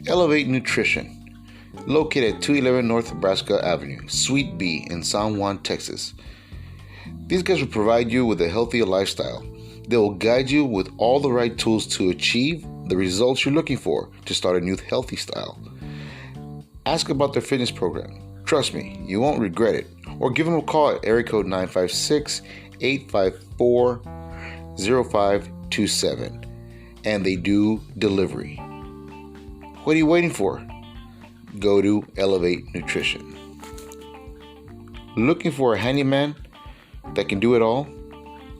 Elevate Nutrition, located at 211 North Nebraska Avenue, Suite B in San Juan, Texas. These guys will provide you with a healthier lifestyle. They will guide you with all the right tools to achieve the results you're looking for to start a new healthy style. Ask about their fitness program. Trust me, you won't regret it. Or give them a call at area code 956-854-0527. And they do delivery. What are you waiting for? Go to Elevate Nutrition. Looking for a handyman that can do it all?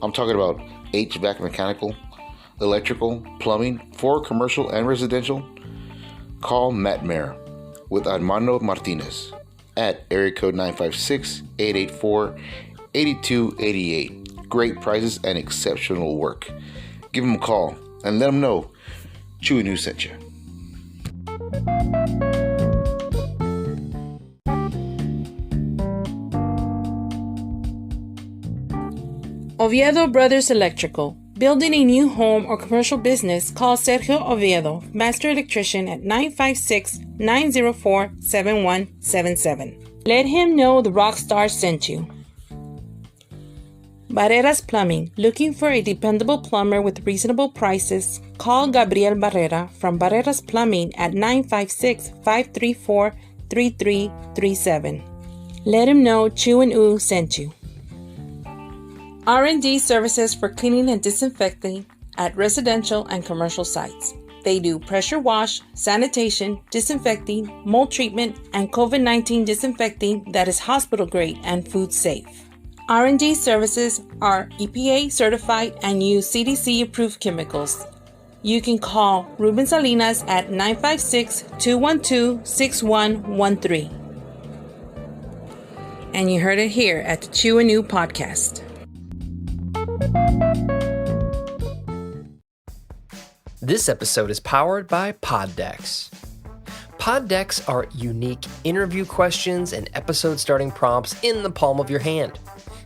I'm talking about HVAC mechanical, electrical, plumbing for commercial and residential? Call Matt Mayer with Armando Martinez at area code 956-884-8288. Great prices and exceptional work. Give them a call and let them know Chewy News sent you. Oviedo Brothers Electrical. Building a new home or commercial business, call Sergio Oviedo, Master Electrician at 956-904-7177. Let him know the Rockstar sent you. Barrera's Plumbing. Looking for a dependable plumber with reasonable prices? Call Gabriel Barrera from Barrera's Plumbing at 956-534-3337. Let him know Chew and Ooh sent you. R&D services for cleaning and disinfecting at residential and commercial sites. They do pressure wash, sanitation, disinfecting, mold treatment, and COVID-19 disinfecting that is hospital grade and food safe. R&D services are EPA certified and use CDC approved chemicals. You can call Ruben Salinas at 956-212-6113. And you heard it here at the Chew and New podcast. This episode is powered by Pod Decks. Pod Decks are unique interview questions and episode starting prompts in the palm of your hand.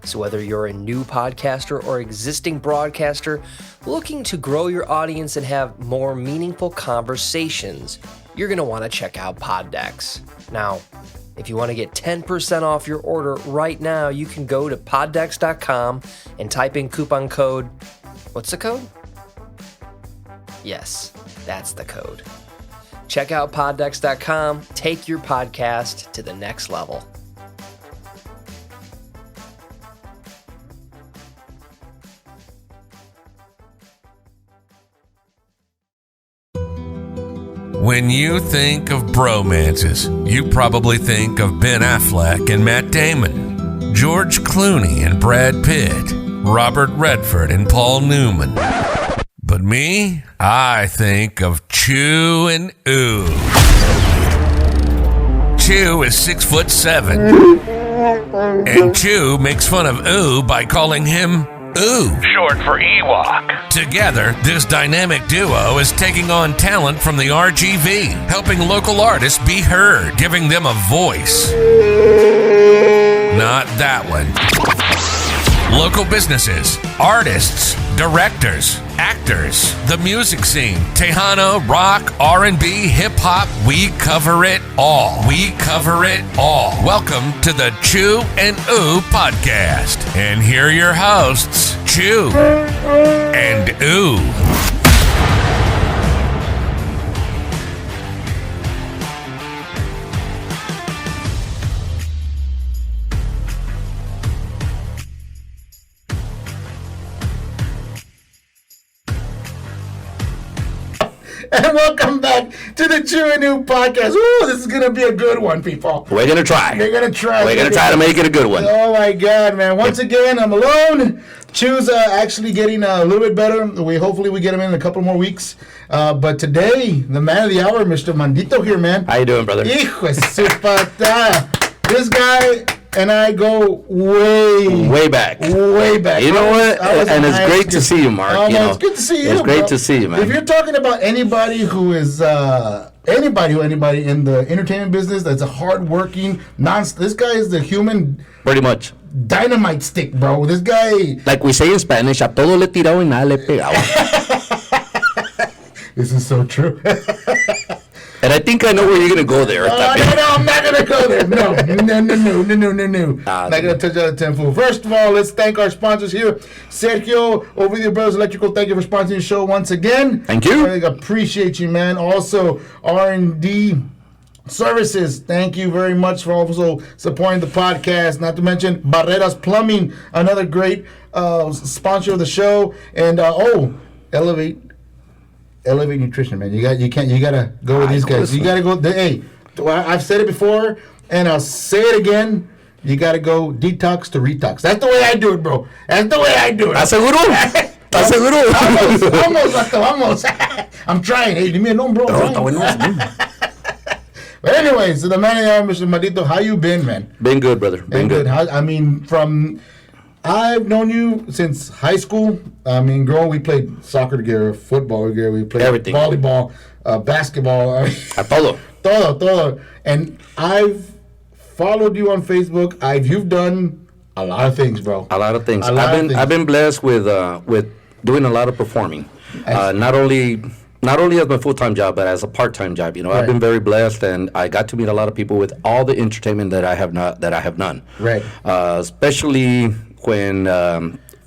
So whether you're a new podcaster or existing broadcaster looking to grow your audience and have more meaningful conversations, you're going to want to check out Pod Decks. Now, if you want to get 10% off your order right now, you can go to poddex.com and type in coupon code. What's the code? Yes, that's the code. Check out poddex.com. Take your podcast to the next level. When you think of bromances, you probably think of Ben Affleck and Matt Damon, George Clooney and Brad Pitt, Robert Redford and Paul Newman. But me, I think of Chew and Ooh. Chew is 6'7", and Chew makes fun of Ooh by calling him Ooh, short for Ewok. Together, this dynamic duo is taking on talent from the RGV, helping local artists be heard, giving them a voice. Not that one. Local businesses, artists, directors, actors, the music scene, Tejano, rock, R&B, hip-hop, we cover it all. We cover it all. Welcome to the Chew and Ooh podcast. And here are your hosts, Chew and Ooh. And welcome back to the Chew and New podcast. Ooh, this is going to be a good one, people. We're going to try. They're going to try. We're going to try to make it a good one. Oh, my God, man. Once again, I'm alone. Chew's actually getting a little bit better. Hopefully we get him in a couple more weeks. But today, the man of the hour, Mr. Mandito here, man. How you doing, brother? Hijo de su patada. This guy and I go way back. Way back. You know what? And it's great to see you, Mark. Oh, man, it's good to see you. It's great bro. to see you, man. If you're talking about anybody who is anybody in the entertainment business that's a hardworking, this guy is the human. Pretty much. Dynamite stick, bro. This guy. Like we say in Spanish, a todo le tiraba y nada le pegaba. This is so true. And I think I know where you're going to go there. No, I'm not going to go there. No. Not going to touch that 10 fool. First of all, let's thank our sponsors here. Sergio, Ovidio Brothers Electrical, thank you for sponsoring the show once again. Thank you. I appreciate you, man. Also, R&D Services, thank you very much for also supporting the podcast. Not to mention Barreras Plumbing, another great sponsor of the show. And Elevate Nutrition, man. You gotta go with these guys. You gotta go. Hey, I've said it before, and I'll say it again. You gotta go detox to retox. That's the way I do it, bro. That's the way I do it. ¿Estás seguro? Almost. I'm trying. Hey, leave me alone, bro. But anyways, so the man I am, Mr. Maldito, how you been, man? Been good, brother. Been good. I've known you since high school. I mean, we played soccer together, football together, we played everything. Volleyball, basketball. A todo. Todo. And I've followed you on Facebook. You've done a lot of things, bro. A lot of things. I've been blessed with doing a lot of performing. Not only as my full-time job, but as a part-time job. You know, right. I've been very blessed, and I got to meet a lot of people with all the entertainment that I have done. Right. Especially when,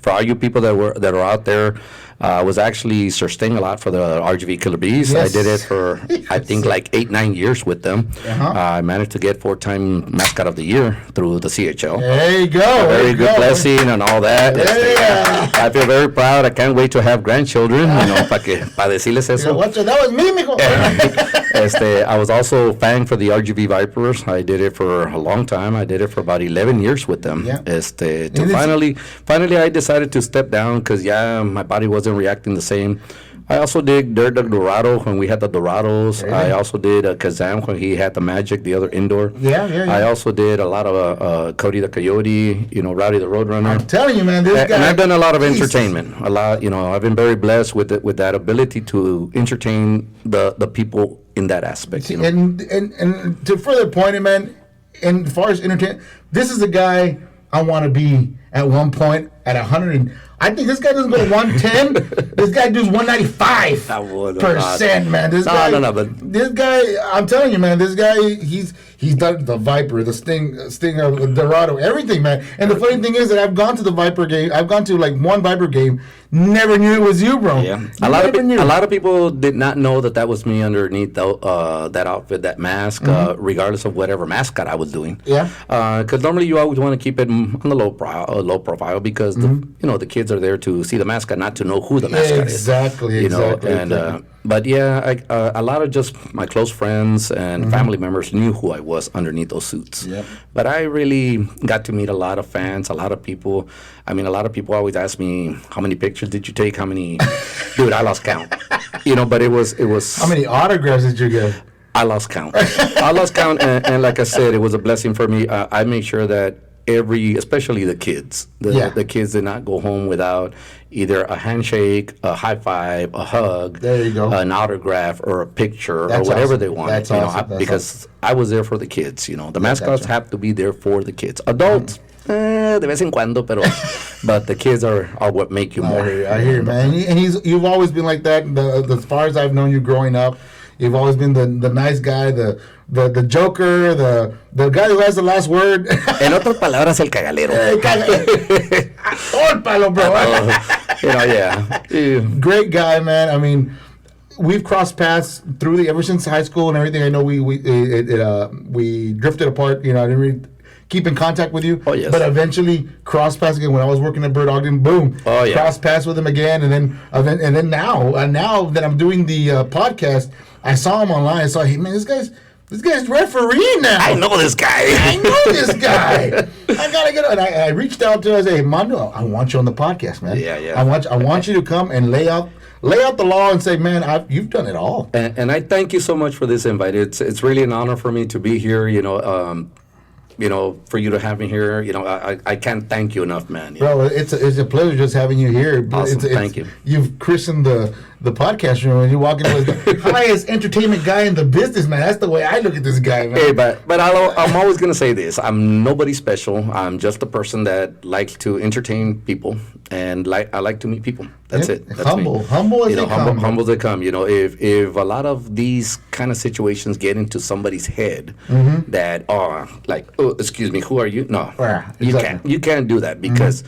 for all you people that are out there, I was actually sustaining a lot for the RGV Killer Bees. Yes. I did it for, I think, like 8-9 years with them. Uh-huh. I managed to get 4-time Mascot of the Year through the CHL. There you go. A very good blessing and all that. Yeah. I feel very proud. I can't wait to have grandchildren, para decirles eso. That was me, mijo. I was also fan for the RGV Vipers. I did it for a long time. I did it for about 11 years with them. Yeah. Finally, I decided to step down because, my body wasn't reacting the same. I also did Dirt the Dorado when we had the Dorados. Really? I also did Kazam when he had the Magic, the other indoor. Yeah. I also did a lot of Cody the Coyote, Rowdy the Roadrunner. I'm telling you, man, this guy. And I've done a lot of entertainment. A lot, I've been very blessed with that ability to entertain the people in that aspect. And to further point it, man, and as far as entertainment, this is a guy I want to be at one point at 100. I think this guy doesn't go to 110. This guy does 195%, man. This guy, I'm telling you, man, this guy, he's done the Viper, the Sting of Dorado, everything, man. And the funny thing is that I've gone to the Viper game. I've gone to like one Viper game. Never knew it was you, bro. Yeah, a lot of people did not know that was me underneath that outfit, that mask, regardless of whatever mascot I was doing. Yeah. Because normally you always want to keep it on the low profile because the kids are there to see the mascot, not to know who the mascot is. Exactly. But a lot of just my close friends and family members knew who I was underneath those suits. Yep. But I really got to meet a lot of fans, a lot of people. I mean, a lot of people always ask me, how many pictures did you take? How many? Dude, I lost count. But it was. How many autographs did you get? I lost count. And like I said, it was a blessing for me. I made sure that especially the kids, the kids did not go home without either a handshake, a high five, a hug, there you go, an autograph or a picture or whatever they wanted. That's awesome. Because I was there for the kids. The mascots have to be there for the kids. Adults, de vez en cuando, but the kids are what make you more. I hear you, man. And you've always been like that. As far as I've known you growing up, you've always been the nice guy, the joker, the guy who has the last word. En otras palabras, el cagalero. Todo el palo, bro. Yeah. Great guy, man. I mean, we've crossed paths ever since high school and everything. I know we drifted apart. I didn't really keep in contact with you. Oh, yes. But eventually crossed paths again when I was working at Bird Ogden. Boom. Oh, yeah. Crossed paths with him again, and then now that I'm doing the podcast, I saw him online. I saw, hey man, this guy's refereeing now. I know this guy. I gotta get on. I reached out to him. I said, hey, Mando, I want you on the podcast, man. Yeah. I want you to come and lay out the law and say, man, you've done it all. And I thank you so much for this invite. It's really an honor for me to be here. for you to have me here. I can't thank you enough, man. Bro, it's a pleasure just having you here. Awesome. Thank you. You've christened the podcast room when you walk into the highest entertainment guy in the business, man. That's the way I look at this guy, man. Hey, but I'm always going to say this. I'm nobody special. I'm just a person that likes to entertain people, and I like to meet people. That's it. That's humble as they come. Humble as they come. If a lot of these kind of situations get into somebody's head, that excuse me, who are you? No, you can't do that, because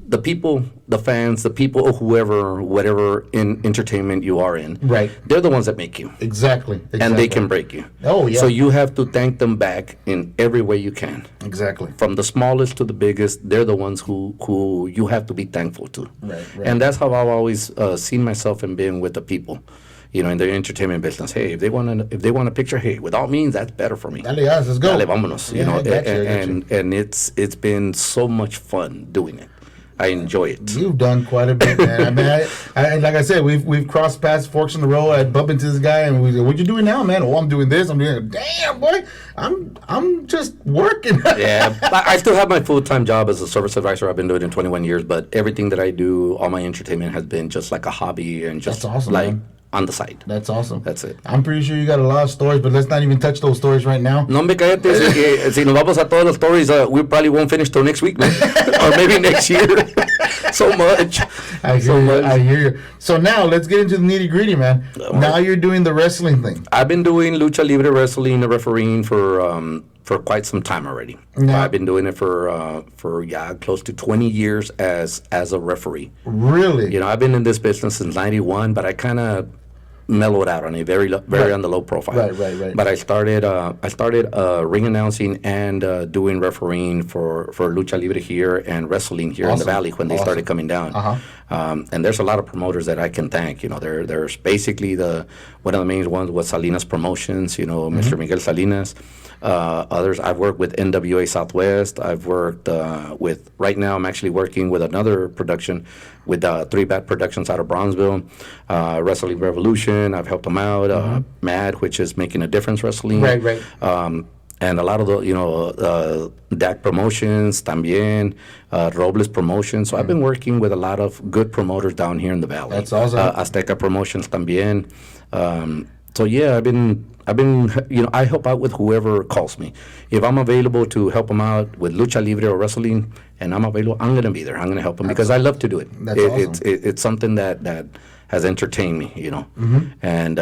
the people, the fans, the people, or whatever in entertainment you are in, right? They're the ones that make you. Exactly. And they can break you. Oh, yeah. So you have to thank them back in every way you can. Exactly. From the smallest to the biggest, they're the ones who you have to be thankful to. Right. And that's how I've always seen myself and been with the people, in the entertainment business. Hey, if they want a picture, hey, with all means, that's better for me. Dale, let's go. Dale, vámonos. And it's been so much fun doing it. I enjoy it. You've done quite a bit, man. I mean, I like I said, we've crossed paths, forks in the road. I bump into this guy, and we go, "What you doing now, man?" "Oh, I'm doing this. I'm doing." Damn, boy, I'm just working. Yeah, I still have my full-time job as a service advisor. I've been doing it in 21 years, but everything that I do, all my entertainment has been just like a hobby and just That's awesome, like man. On the side. That's awesome. That's it. I'm pretty sure you got a lot of stories, but let's not even touch those stories right now. No me cállate, si nos vamos a todas las stories, we probably won't finish till next week, man. Or maybe next year. So much. I hear you. So now let's get into the nitty gritty, man. Now you're doing the wrestling thing. I've been doing lucha libre wrestling, refereeing for quite some time already. Yeah. I've been doing it for close to 20 years as a referee. Really? I've been in this business since '91, but I kind of mellowed out on it, very on the low profile. Right. But I started ring announcing and doing refereeing for Lucha Libre here and wrestling here in the Valley when they started coming down. And there's a lot of promoters that I can thank. There's basically one of the main ones was Salinas Promotions. Mr. Miguel Salinas. Others, I've worked with NWA Southwest. I've worked with, right now I'm actually working with another production with 3 Bat Productions out of Bronzeville, Wrestling Revolution. I've helped them out. MAD, which is Making a Difference Wrestling. Right. And a lot of the, DAC Promotions, también, Robles Promotions. So I've been working with a lot of good promoters down here in the Valley. That's awesome. Azteca Promotions también. So yeah, I've been, I help out with whoever calls me. If I'm available to help them out with lucha libre or wrestling, and I'm available, I'm going to be there. I'm going to help them because I love to do it. That's awesome. It's something that has entertained me, and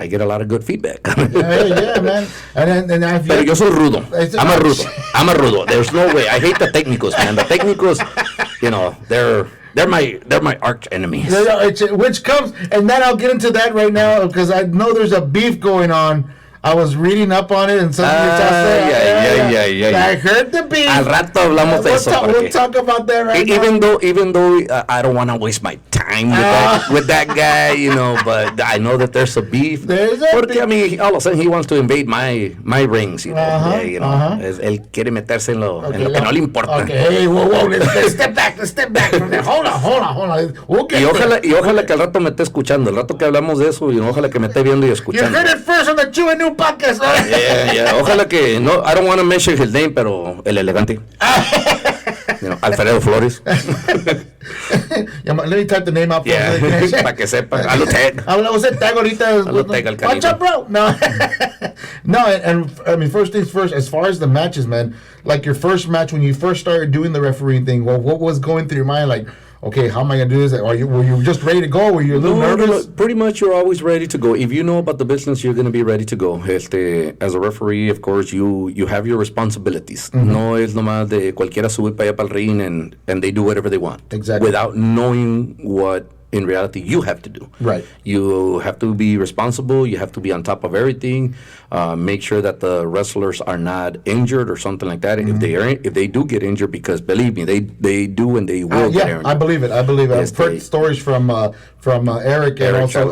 I get a lot of good feedback. yeah, man. And I've Pero yo soy rudo. I'm a rudo. There's no way. I hate the técnicos, man. The técnicos, they're my arch enemies. Which comes, and then I'll get into that right now because I know there's a beef going on. I was reading up on it and something yeah. I heard the beef. Al rato hablamos de eso. We'll talk about that right now. Even though I don't want to waste my time with that guy, but I know that there's a beef. Porque I mean, all of a sudden he wants to invade my rings, Él quiere meterse en lo que no le importa. Okay, hey, whoa, let's step back from there. Hold on. Y ojalá que al rato me esté escuchando, el rato que hablamos de eso, ojalá que me esté viendo y escuchando. You heard it first on the Chew and New podcast. Yeah. Ojalá que no. I don't want to mention his name, pero el elegante. Alfredo Flores. Let me type the name out. Para que sepa. Hazlo tag. Hazlo tag ahorita. Hazlo tag al canino. Watch up, bro. No, and I mean, first things first. As far as the matches, man, like your first match when you first started doing the refereeing thing, what was going through your mind? Like, okay, how am I gonna do this? Were you just ready to go? Were you a little nervous? No, pretty much, you're always ready to go. If you know about the business, you're gonna be ready to go. As a referee, of course, you have your responsibilities. No es nomás de cualquiera subir para allá para el ring and they do whatever they want. Exactly. Without knowing what in reality you have to do. Right. You have to be responsible. You have to be on top of everything. Make sure that the wrestlers are not injured or something like that. If they do get injured, because believe me, they do and they will get injured. I believe it. I've heard stories from Eric and also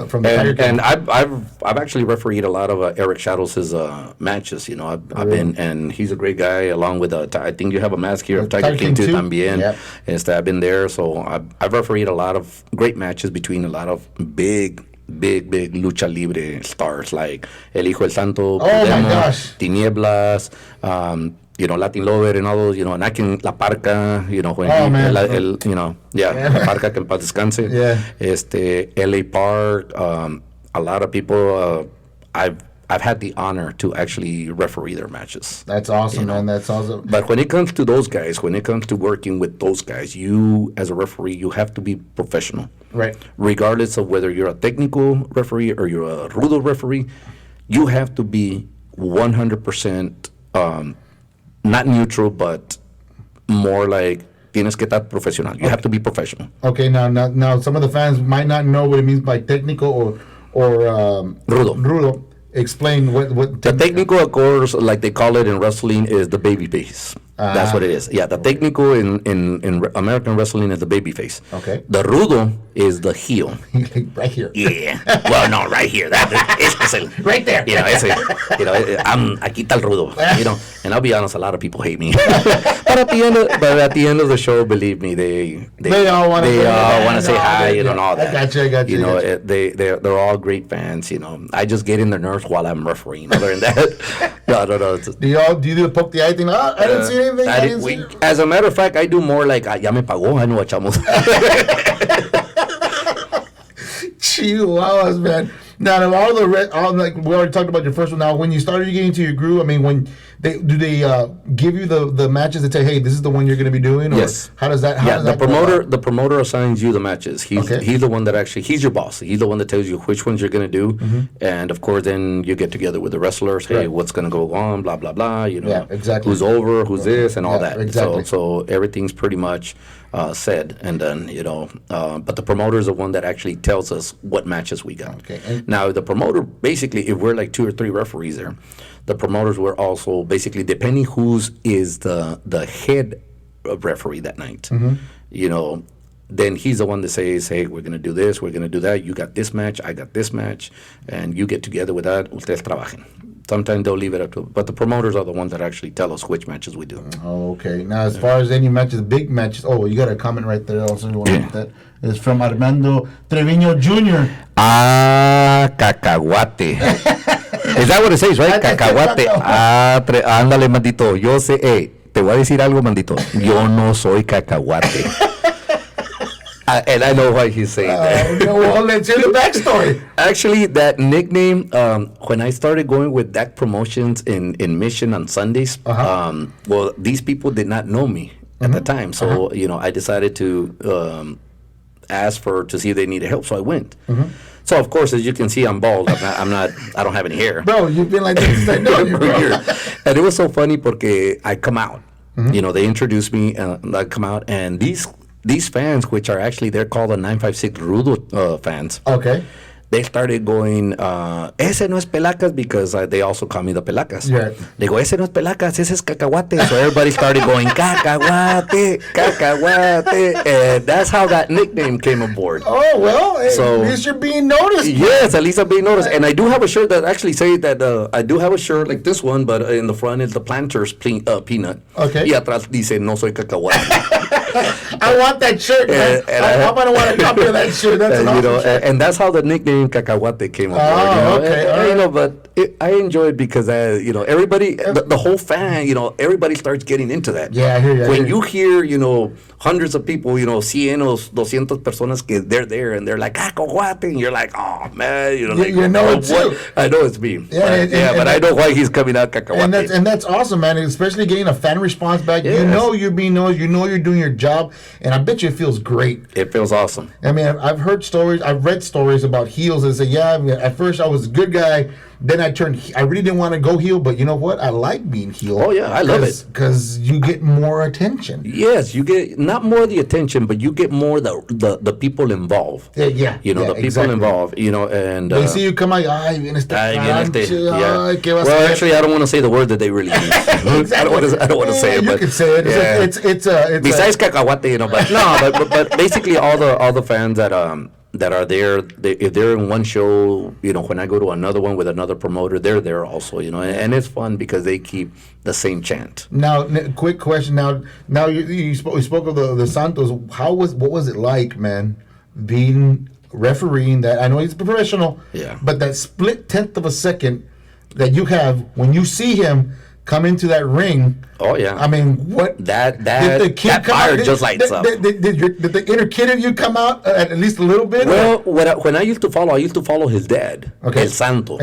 from the Tiger King. And I've actually refereed a lot of Eric Shadows' matches. I've been, and he's a great guy. Along with I think you have a mask here of Tiger King too. También. Yep. I've been there, so I've refereed a lot of great matches between a lot of big lucha libre stars like El Hijo del Santo, Tinieblas, Latin Lover and all those, and I can La Parca, when La Parca que en paz descanse. Yeah. LA Park, a lot of people, I've had the honor to actually referee their matches. That's awesome, man. That's awesome. But when it comes to those guys, when it comes to working with those guys, you as a referee, you have to be professional. Right. Regardless of whether you're a technical referee or you're a rudo referee, you have to be 100% not neutral, but more like tienes que estar profesional. You have to be professional. Okay, now some of the fans might not know what it means by technical or rudo. Explain what the technical, of course, like they call it in wrestling, is the baby face. That's what it is. Yeah, the technical in American wrestling is the baby face. Okay. The rudo is the heel. Right here. Yeah. Well, no, right here. It's right there. I'm aquí está el rudo. And I'll be honest, a lot of people hate me. But at the end of the show, believe me, they all want to say hi, and all that. I got you. They're all great fans. I just get in their nerves while I'm refereeing. Other than that, no. Do you do the poke the eye thing? I didn't see anything. As a matter of fact, I do more like ya me pagó, I know chamos. Chihuahuas, man. Now, we already talked about your first one. Now, when you started getting into your groove, I mean, when they give you the matches that say, hey, this is the one you're going to be doing? Or yes. How does that? The promoter assigns you the matches. He's the one that he's your boss. He's the one that tells you which ones you're going to do. Mm-hmm. And of course, then you get together with the wrestlers. Hey, what's going to go on? Blah blah blah. Yeah, exactly. Who's over? Who's this? And all that. Exactly. So everything's pretty much said, and then but the promoter is the one that actually tells us what matches we got. Okay. Now the promoter, basically, if we're like 2 or 3 referees there, the promoters were also basically, depending who's is the head referee that night. Mm-hmm. Then he's the one that says, hey, we're going to do this, we're going to do that. You got this match, I got this match, and you get together with that. Ustedes trabajen. Sometimes they'll leave it up to, but the promoters are the ones that actually tell us which matches we do. Okay. Now, as far as any matches, big matches, you got a comment right there also. You want to put that? It's from Armando Treviño Jr. Cacahuate. Is that what it says, right? Cacahuate. Ándale, mandito. Yo sé, te voy a decir algo, mandito. Yo no soy cacahuate. And I know why he's saying that. Well, let's hear the backstory. Actually, that nickname, when I started going with DAC Promotions in Mission on Sundays, well, these people did not know me at the time. So, I decided to ask to see if they needed help. So I went. Mm-hmm. So, of course, as you can see, I'm bald. I don't have any hair. Bro, you've been like this since I know you, bro. And it was so funny because I come out. Mm-hmm. They introduced me, and I come out, and these fans, which are actually, they're called the 956 Rudo fans. Okay. They started going, ese no es Pelacas, because they also call me the Pelacas. Yeah. They go, ese no es Pelacas, ese es Cacahuate. So everybody started going, Cacahuate, Cacahuate. And that's how that nickname came aboard. Oh, well, at least you're being noticed. Yes, at least I'm being noticed. And I do have a shirt that actually say that, I do have a shirt like this one, but in the front is the Planters peanut. Okay. Y atrás dice, no soy Cacahuate. I want that shirt, man. I'm going to want a copy of that shirt. That's an awesome shirt. And that's how the nickname Cacahuate came aboard. Okay. But I enjoy it because, everybody, the whole fan, everybody starts getting into that. Yeah, I hear you. When you hear, hundreds of people, 100 o 200 personas que they're there and they're like, Cacahuate, and you're like, oh, man. You know it too. I know it's me. Yeah, but I know why he's coming out Cacahuate. And that's awesome, man. Especially getting a fan response back. Yes. You're being noticed. You're doing your job. And I bet you it feels great. It feels awesome. I mean, I've heard stories. I've read stories about heels that say, at first I was a good guy. Then I really didn't want to go heel, but you know what? I like being heel. Oh, yeah, I love it. Because you get more attention. Yes, you get not more the attention, but you get more the people involved. Yeah. The people involved, and... they see you come out, viene este yeah. Well, actually, I don't want to say the word that they really use. Exactly. I don't want to say it, but... You can say it. Yeah. It's besides cacahuate, but no, but basically all the fans that are there, if they're in one show, when I go to another one with another promoter, they're there also, and it's fun because they keep the same chant. Now, quick question. Now you spoke of the Santos. What was it like, man, being refereeing that? I know he's professional, yeah, but that split tenth of a second that you have when you see him come into that ring. Oh yeah. I mean, what that did the kid that come fire out, just lights up. Did the inner kid of you come out at least a little bit? Well, when I used to follow his dad, okay. El Santo,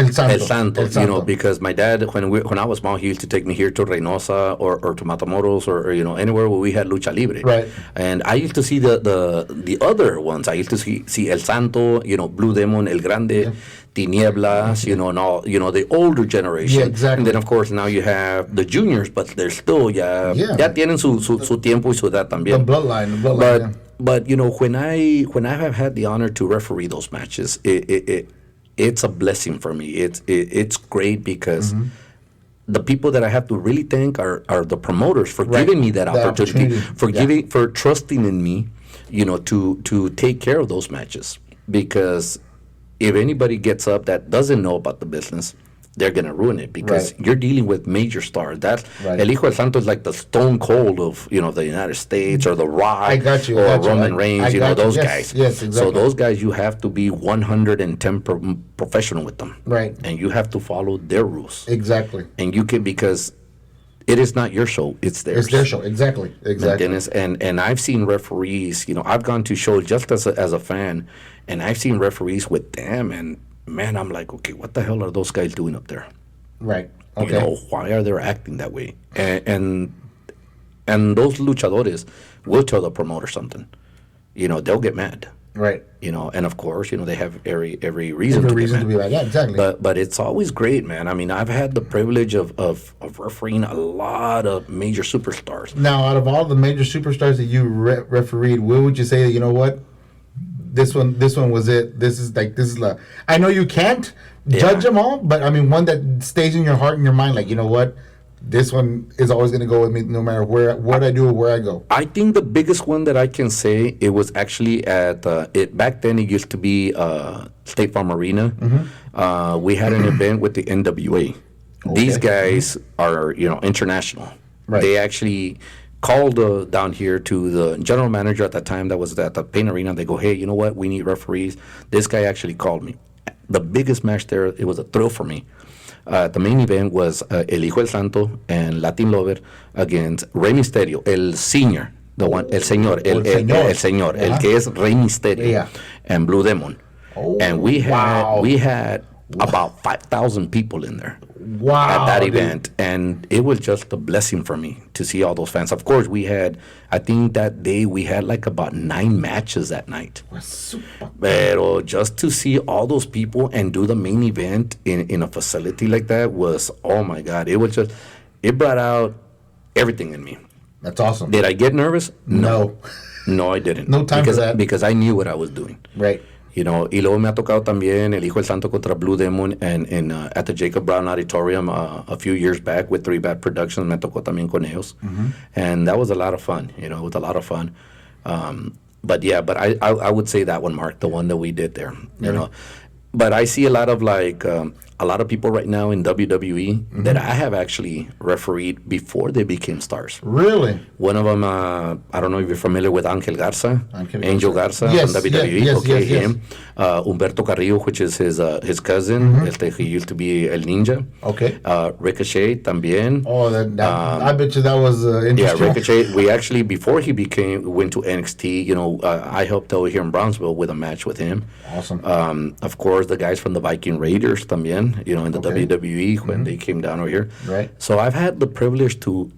you know, because my dad, when I was small, he used to take me here to Reynosa or to Matamoros or you know anywhere where we had lucha libre. Right. And I used to see the other ones. I used to see El Santo, you know, Blue Demon, El Grande. Yeah. Tinieblas, you know, and all, you know, the older generation. Yeah, exactly. And then, of course, now you have the juniors, but they're still, ya tienen su tiempo y su edad también. The bloodline. But you know, when I have had the honor to referee those matches, it's a blessing for me. It's great because the people that I have to really thank are the promoters for giving me that opportunity. For trusting in me, you know, to take care of those matches. Because if anybody gets up that doesn't know about the business, they're going to ruin it because you're dealing with major stars. That's El Hijo del Santo is like the Stone Cold of, you know, the United States or The Rock or Roman Reigns, you know, those guys. Yes, exactly. So those guys, you have to be 110 professional with them. Right. And you have to follow their rules. Exactly. And you can, because it is not your show, it's theirs. It's their show, exactly. And I've seen referees, you know, I've gone to shows just as a fan, and I've seen referees with them, and man, I'm like, okay, what the hell are those guys doing up there? Right. Okay. You know, why are they acting that way? And those luchadores will tell the promoter something. You know, they'll get mad. Right. You know, and of course, you know, they have every reason to be mad. Yeah, exactly. But it's always great, man. I mean, I've had the privilege of refereeing a lot of major superstars. Now, out of all the major superstars that you refereed, what would you say that, you know what? This one was it. This is the. I know you can't judge them all, but I mean, one that stays in your heart and your mind, like, you know what? This one is always going to go with me no matter what I do or where I go. I think the biggest one that I can say, it was actually at back then it used to be State Farm Arena. Mm-hmm. We had an event with the NWA. Okay. These guys are, you know, international. Right. They actually called down here to the general manager at that time that was at the Pain Arena. They go, hey, you know what? We need referees. This guy actually called me. The biggest match there, it was a thrill for me. The main event was El Hijo del Santo and Latin Lover against Rey Mysterio, el senior, the one, el señor, el señor, el que es Rey Mysterio, and Blue Demon. Oh, and we had about 5,000 people in there at that event. And it was just a blessing for me to see all those fans. Of course, I think that day we had like about 9 matches that night. But just to see all those people and do the main event in a facility like that was, oh my God, it brought out everything in me. That's awesome. Did I get nervous? No, I didn't. No time for that. Because I knew what I was doing. Right. You know, y luego me ha tocado también El Hijo del Santo contra Blue Demon and at the Jacob Brown Auditorium a few years back with 3 Bad Productions. Me tocó también con ellos. Mm-hmm. And that was a lot of fun. You know, it was a lot of fun. But I would say that one, Mark, the one that we did there. You know, but I see a lot of people right now in WWE that I have actually refereed before they became stars. Really? One of them, I don't know if you're familiar with Angel Garza. Angel Garza yes, from WWE. Yes, him. Humberto Carrillo, which is his cousin. He used to be El Ninja. Okay. Ricochet también. Oh, I bet you that was interesting. Yeah, Ricochet. We actually, before he went to NXT, you know, I helped over here in Brownsville with a match with him. Awesome. Of course, the guys from the Viking Raiders también, you know, in the WWE when they came down over here. Right. So I've had the privilege to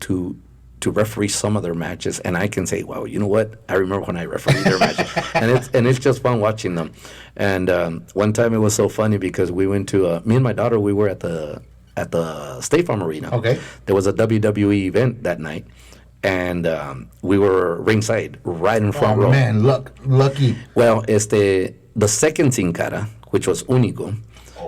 referee some of their matches, and I can say, wow, you know what? I remember when I refereed their matches, and it's just fun watching them. And one time it was so funny because we went to me and my daughter. We were at the State Farm Arena. Okay. There was a WWE event that night, and we were ringside, right in front row. Oh man, lucky. Well, the second Sin Cara, which was Único.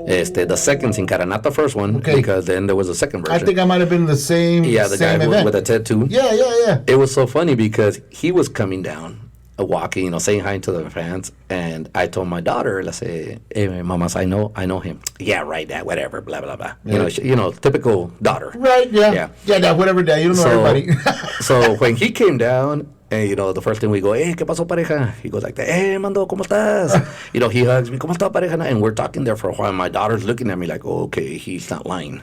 The second Sin Cara, not the first one, because then there was a second version. I think I might have been the same. Yeah, the guy with a tattoo. Yeah. It was so funny because he was coming down, walking, you know, saying hi to the fans, and I told my daughter, let's say, "Hey, mamas, I know him." Yeah, right, Dad. Whatever, blah blah blah. Yeah. You know, typical daughter. Right. Yeah. Dad. Whatever, Dad. You don't know everybody. So when he came down. And, you know, the first thing we go, hey, ¿qué pasó, pareja? He goes like that, hey, Mando, ¿cómo estás? You know, he hugs me, ¿cómo está, pareja? And we're talking there for a while. My daughter's looking at me like, oh, okay, he's not lying.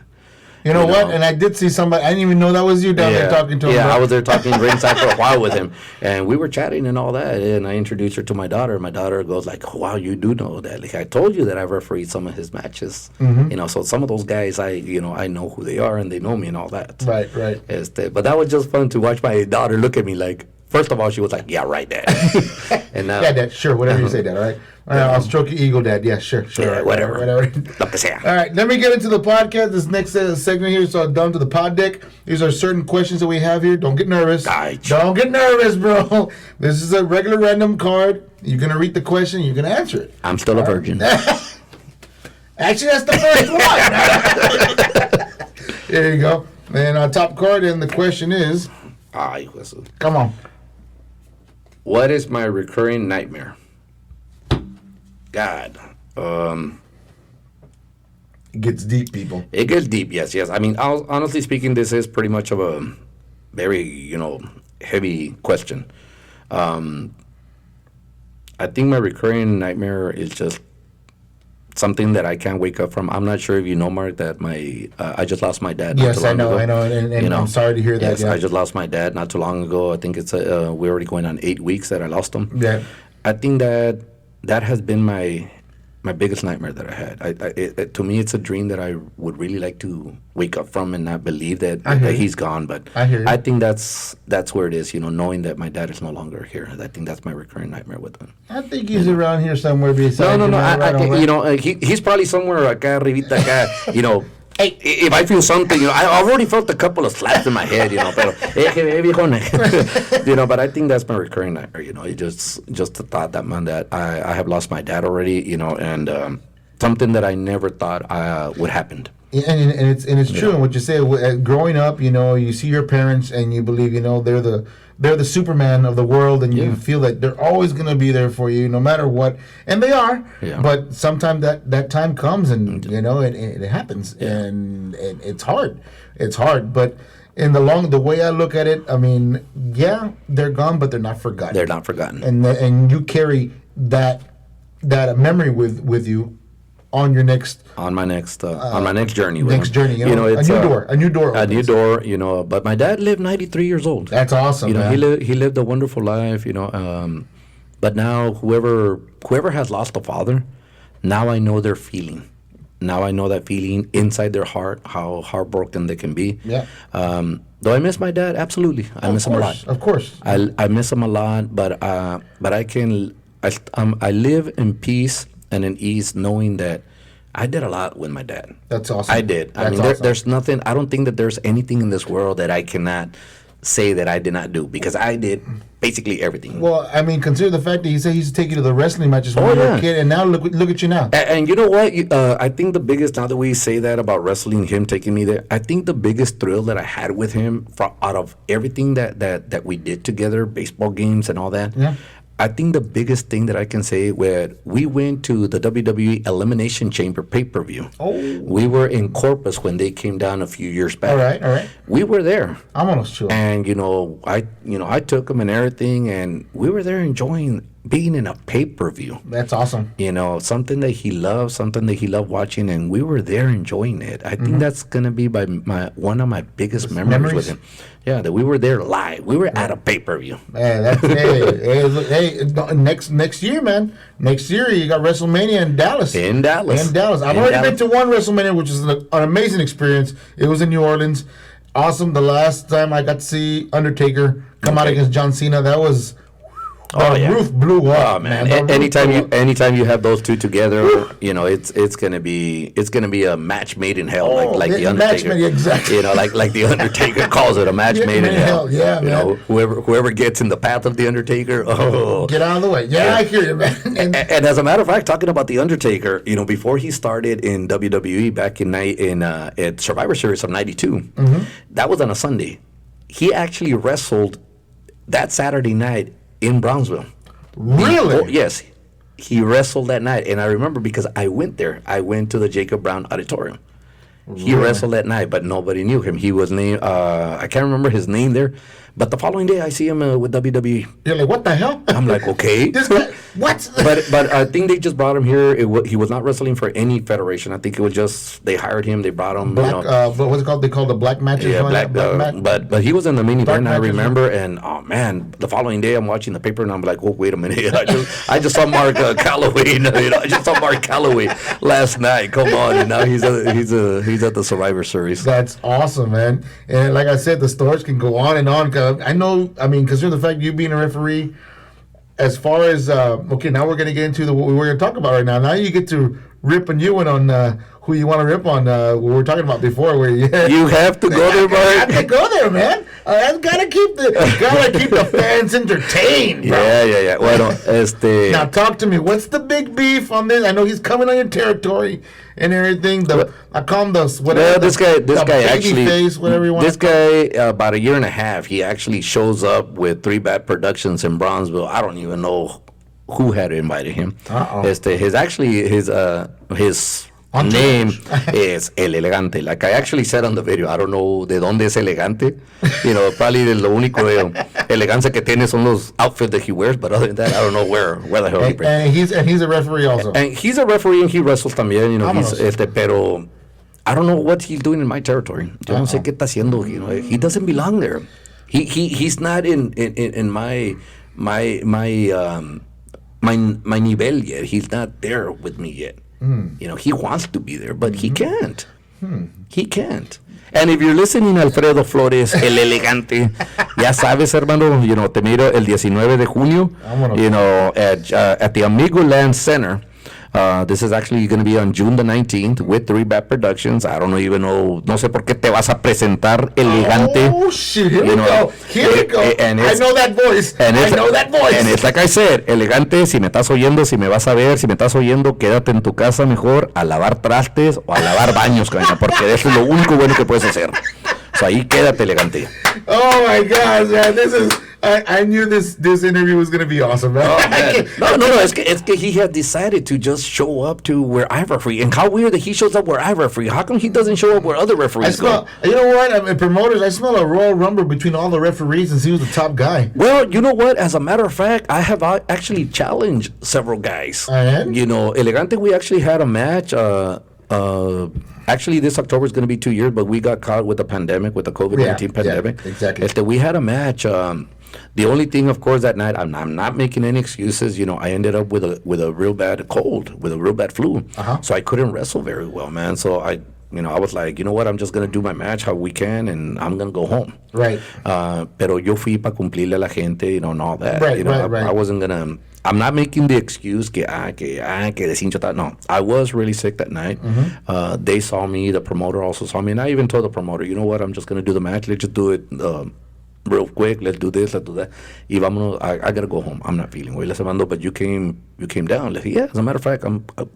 You know what? And I did see somebody. I didn't even know that was you down there talking to him. Yeah, I was there talking ringside for a while with him, and we were chatting and all that. And I introduced her to my daughter. My daughter goes like, "Wow, you do know that? Like I told you that I refereed some of his matches. You know, so some of those guys, I know who they are and they know me and all that. Right. But that was just fun to watch my daughter look at me like. First of all, she was like, "Yeah, right, Dad." And yeah, Dad. Sure, whatever you say, Dad. All right. I'll stroke your ego, Dad. Yeah, sure. Yeah, whatever. All right, let me get into the podcast. This next segment here, so down to the pod deck. These are certain questions that we have here. Don't get nervous. Don't get nervous, bro. This is a regular random card. You're gonna read the question. You're gonna answer it. I'm still a virgin. Actually, that's the first one. There you go. And our top card, and the question is. Come on. What is my recurring nightmare? God. It gets deep, people. It gets deep, yes. I mean, honestly speaking, this is pretty much of a very, heavy question. I think my recurring nightmare is just something that I can't wake up from. I'm not sure if you know, Mark, that I just lost my dad. Yes, I know, and I'm sorry to hear that. Yes, I just lost my dad not too long ago. I think it's we're already going on 8 weeks that I lost him. Yeah, I think that has been my biggest nightmare that I had. To me, it's a dream that I would really like to wake up from and not believe that he's gone. But I think that's where it is. Knowing that my dad is no longer here. I think that's my recurring nightmare with him. I think he's around here somewhere beside. No. He's probably somewhere acá arribita acá. Hey, if I feel something, I've already felt a couple of slaps in my head, pero, but I think that's my recurring nightmare, It just the thought that, man, that I have lost my dad already, and something that I never thought would happen. And it's true. And what you say, growing up, you see your parents and you believe, they're the Superman of the world, and you feel that they're always going to be there for you, no matter what. And they are. Yeah. But sometimes that time comes, and it happens, and it's hard. It's hard, but the way I look at it, I mean, they're gone, but they're not forgotten. They're not forgotten. And you carry that memory with you. On my next journey. It's a new door. But my dad lived 93 years old. That's awesome. He lived a wonderful life. But now whoever has lost a father, now I know their feeling. Now I know that feeling inside their heart, how heartbroken they can be. Yeah. Do I miss my dad? Absolutely, I miss him a lot. Of course. I miss him a lot, but I live in peace and in ease, knowing that I did a lot with my dad. That's awesome. I did. There's nothing. I don't think that there's anything in this world that I cannot say that I did not do, because I did basically everything. Well, I mean, consider the fact that he said he used to take you to the wrestling matches when you were a kid, and now look at you now. And you know what? I think the biggest, now that we say that about wrestling, him taking me there, I think the biggest thrill that I had with him, out of everything that we did together, baseball games and all that. Yeah. I think the biggest thing that I can say, where we went to the WWE Elimination Chamber pay-per-view. Oh. We were in Corpus when they came down a few years back. All right. We were there. I'm almost sure. And I took them and everything, and we were there enjoying being in a pay-per-view. That's awesome. Something that he loved, something that he loved watching, and we were there enjoying it. I think that's gonna be one of my biggest memories with him. Yeah, that we were there live. We were at a pay-per-view. Man, next year, man. Next year you got WrestleMania in Dallas. I've already been to one WrestleMania, which is an amazing experience. It was in New Orleans. Awesome. The last time I got to see Undertaker come out against John Cena, that was. Roof blew up. Oh man! Anytime you have those two together, it's gonna be a match made in hell, like the Undertaker. Exactly. Like the Undertaker calls it, a match made in hell. Yeah, man. Whoever gets in the path of the Undertaker, get out of the way. Yeah, I hear you, man. And as a matter of fact, talking about the Undertaker, before he started in WWE back at Survivor Series of '92, that was on a Sunday. He actually wrestled that Saturday night in Brownsville. Really? Yes. He wrestled that night. And I remember because I went there. I went to the Jacob Brown Auditorium. He wrestled that night, but nobody knew him. He was named, I can't remember his name there, But the following day, I see him with WWE. You're like, what the hell? I'm like, okay. This guy, what? But I think they just brought him here. He was not wrestling for any federation. I think it was just they hired him. They brought him. Black, what's it called? They call the black matches. Yeah, black match. But he was in the main event. I remember. And oh man, the following day I'm watching the paper and I'm like, oh wait a minute. I just saw Mark Calloway. I just saw Mark Calloway last night. Come on, and now he's at the Survivor Series. That's awesome, man. And like I said, the stories can go on and on. I know. I mean, considering the fact you being a referee. As far as okay, now we're going to get into what we're going to talk about right now. Now you get to rip a new one on who you want to rip on. What we were talking about before, where you have to go there, Mark. I have to go there, man. I've got to keep the fans entertained, bro. Yeah. Well, now talk to me. What's the big beef on this? I know he's coming on your territory and everything. I call him this guy actually face, whatever you want. This guy about a year and a half, he actually shows up with 3 Bad Productions in Bronzeville. I don't even know who had invited him. His name is El Elegante. Like I actually said on the video, I don't know de dónde es elegante. Probably de lo único de elegancia que tiene son los outfits that he wears, but other than that, I don't know where the hell he brings. And he's a referee also. And he's a referee and he wrestles también. Pero I don't know what he's doing in my territory. Yo no sé qué está haciendo. He doesn't belong there. He's not in my nivel yet. He's not there with me yet. He wants to be there, but he can't. He can't. And if you're listening, Alfredo Flores, El Elegante, ya sabes, hermano, te miro el 19 de junio, at the Amigo Land Center. This is actually going to be on June the 19th with 3 Bad Productions. I don't even know, no sé por qué te vas a presentar elegante. Oh, shit, here we go. Here we go. I know that voice. And it's like I said, elegante, si me estás oyendo, si me vas a ver, si me estás oyendo, quédate en tu casa mejor a lavar trastes o a lavar baños, porque eso es lo único bueno que puedes hacer. So ahí quédate elegante. Oh my gosh, man, this is... I knew this interview was going to be awesome, man. Oh, man. No, it's que he had decided to just show up to where I referee. And how weird that he shows up where I referee. How come he doesn't show up where other referees go? You know what? Promoters, I smell a Royal Rumble between all the referees since he was the top guy. Well, you know what? As a matter of fact, I have actually challenged several guys. Elegante, we actually had a match. Actually, this October is going to be 2 years, but we got caught with the pandemic, with the COVID-19 pandemic. Yeah, exactly. We had a match. The only thing, of course, that night, I'm not making any excuses. I ended up with a real bad cold, with a real bad flu. So I couldn't wrestle very well, man. So I was like, you know what, I'm just going to do my match how we can, and I'm going to go home. Right. Pero yo fui para cumplirle a la gente, and all that. Right. I wasn't going to... I'm not making the excuse que deshincho tal. No, I was really sick that night. They saw me. The promoter also saw me. And I even told the promoter, you know what, I'm just going to do the match. Let's just do it real quick. Let's do this, let's do that. Y vámonos, I got to go home. I'm not feeling well. Les Mando, but you came down. Like, yeah, as a matter of fact,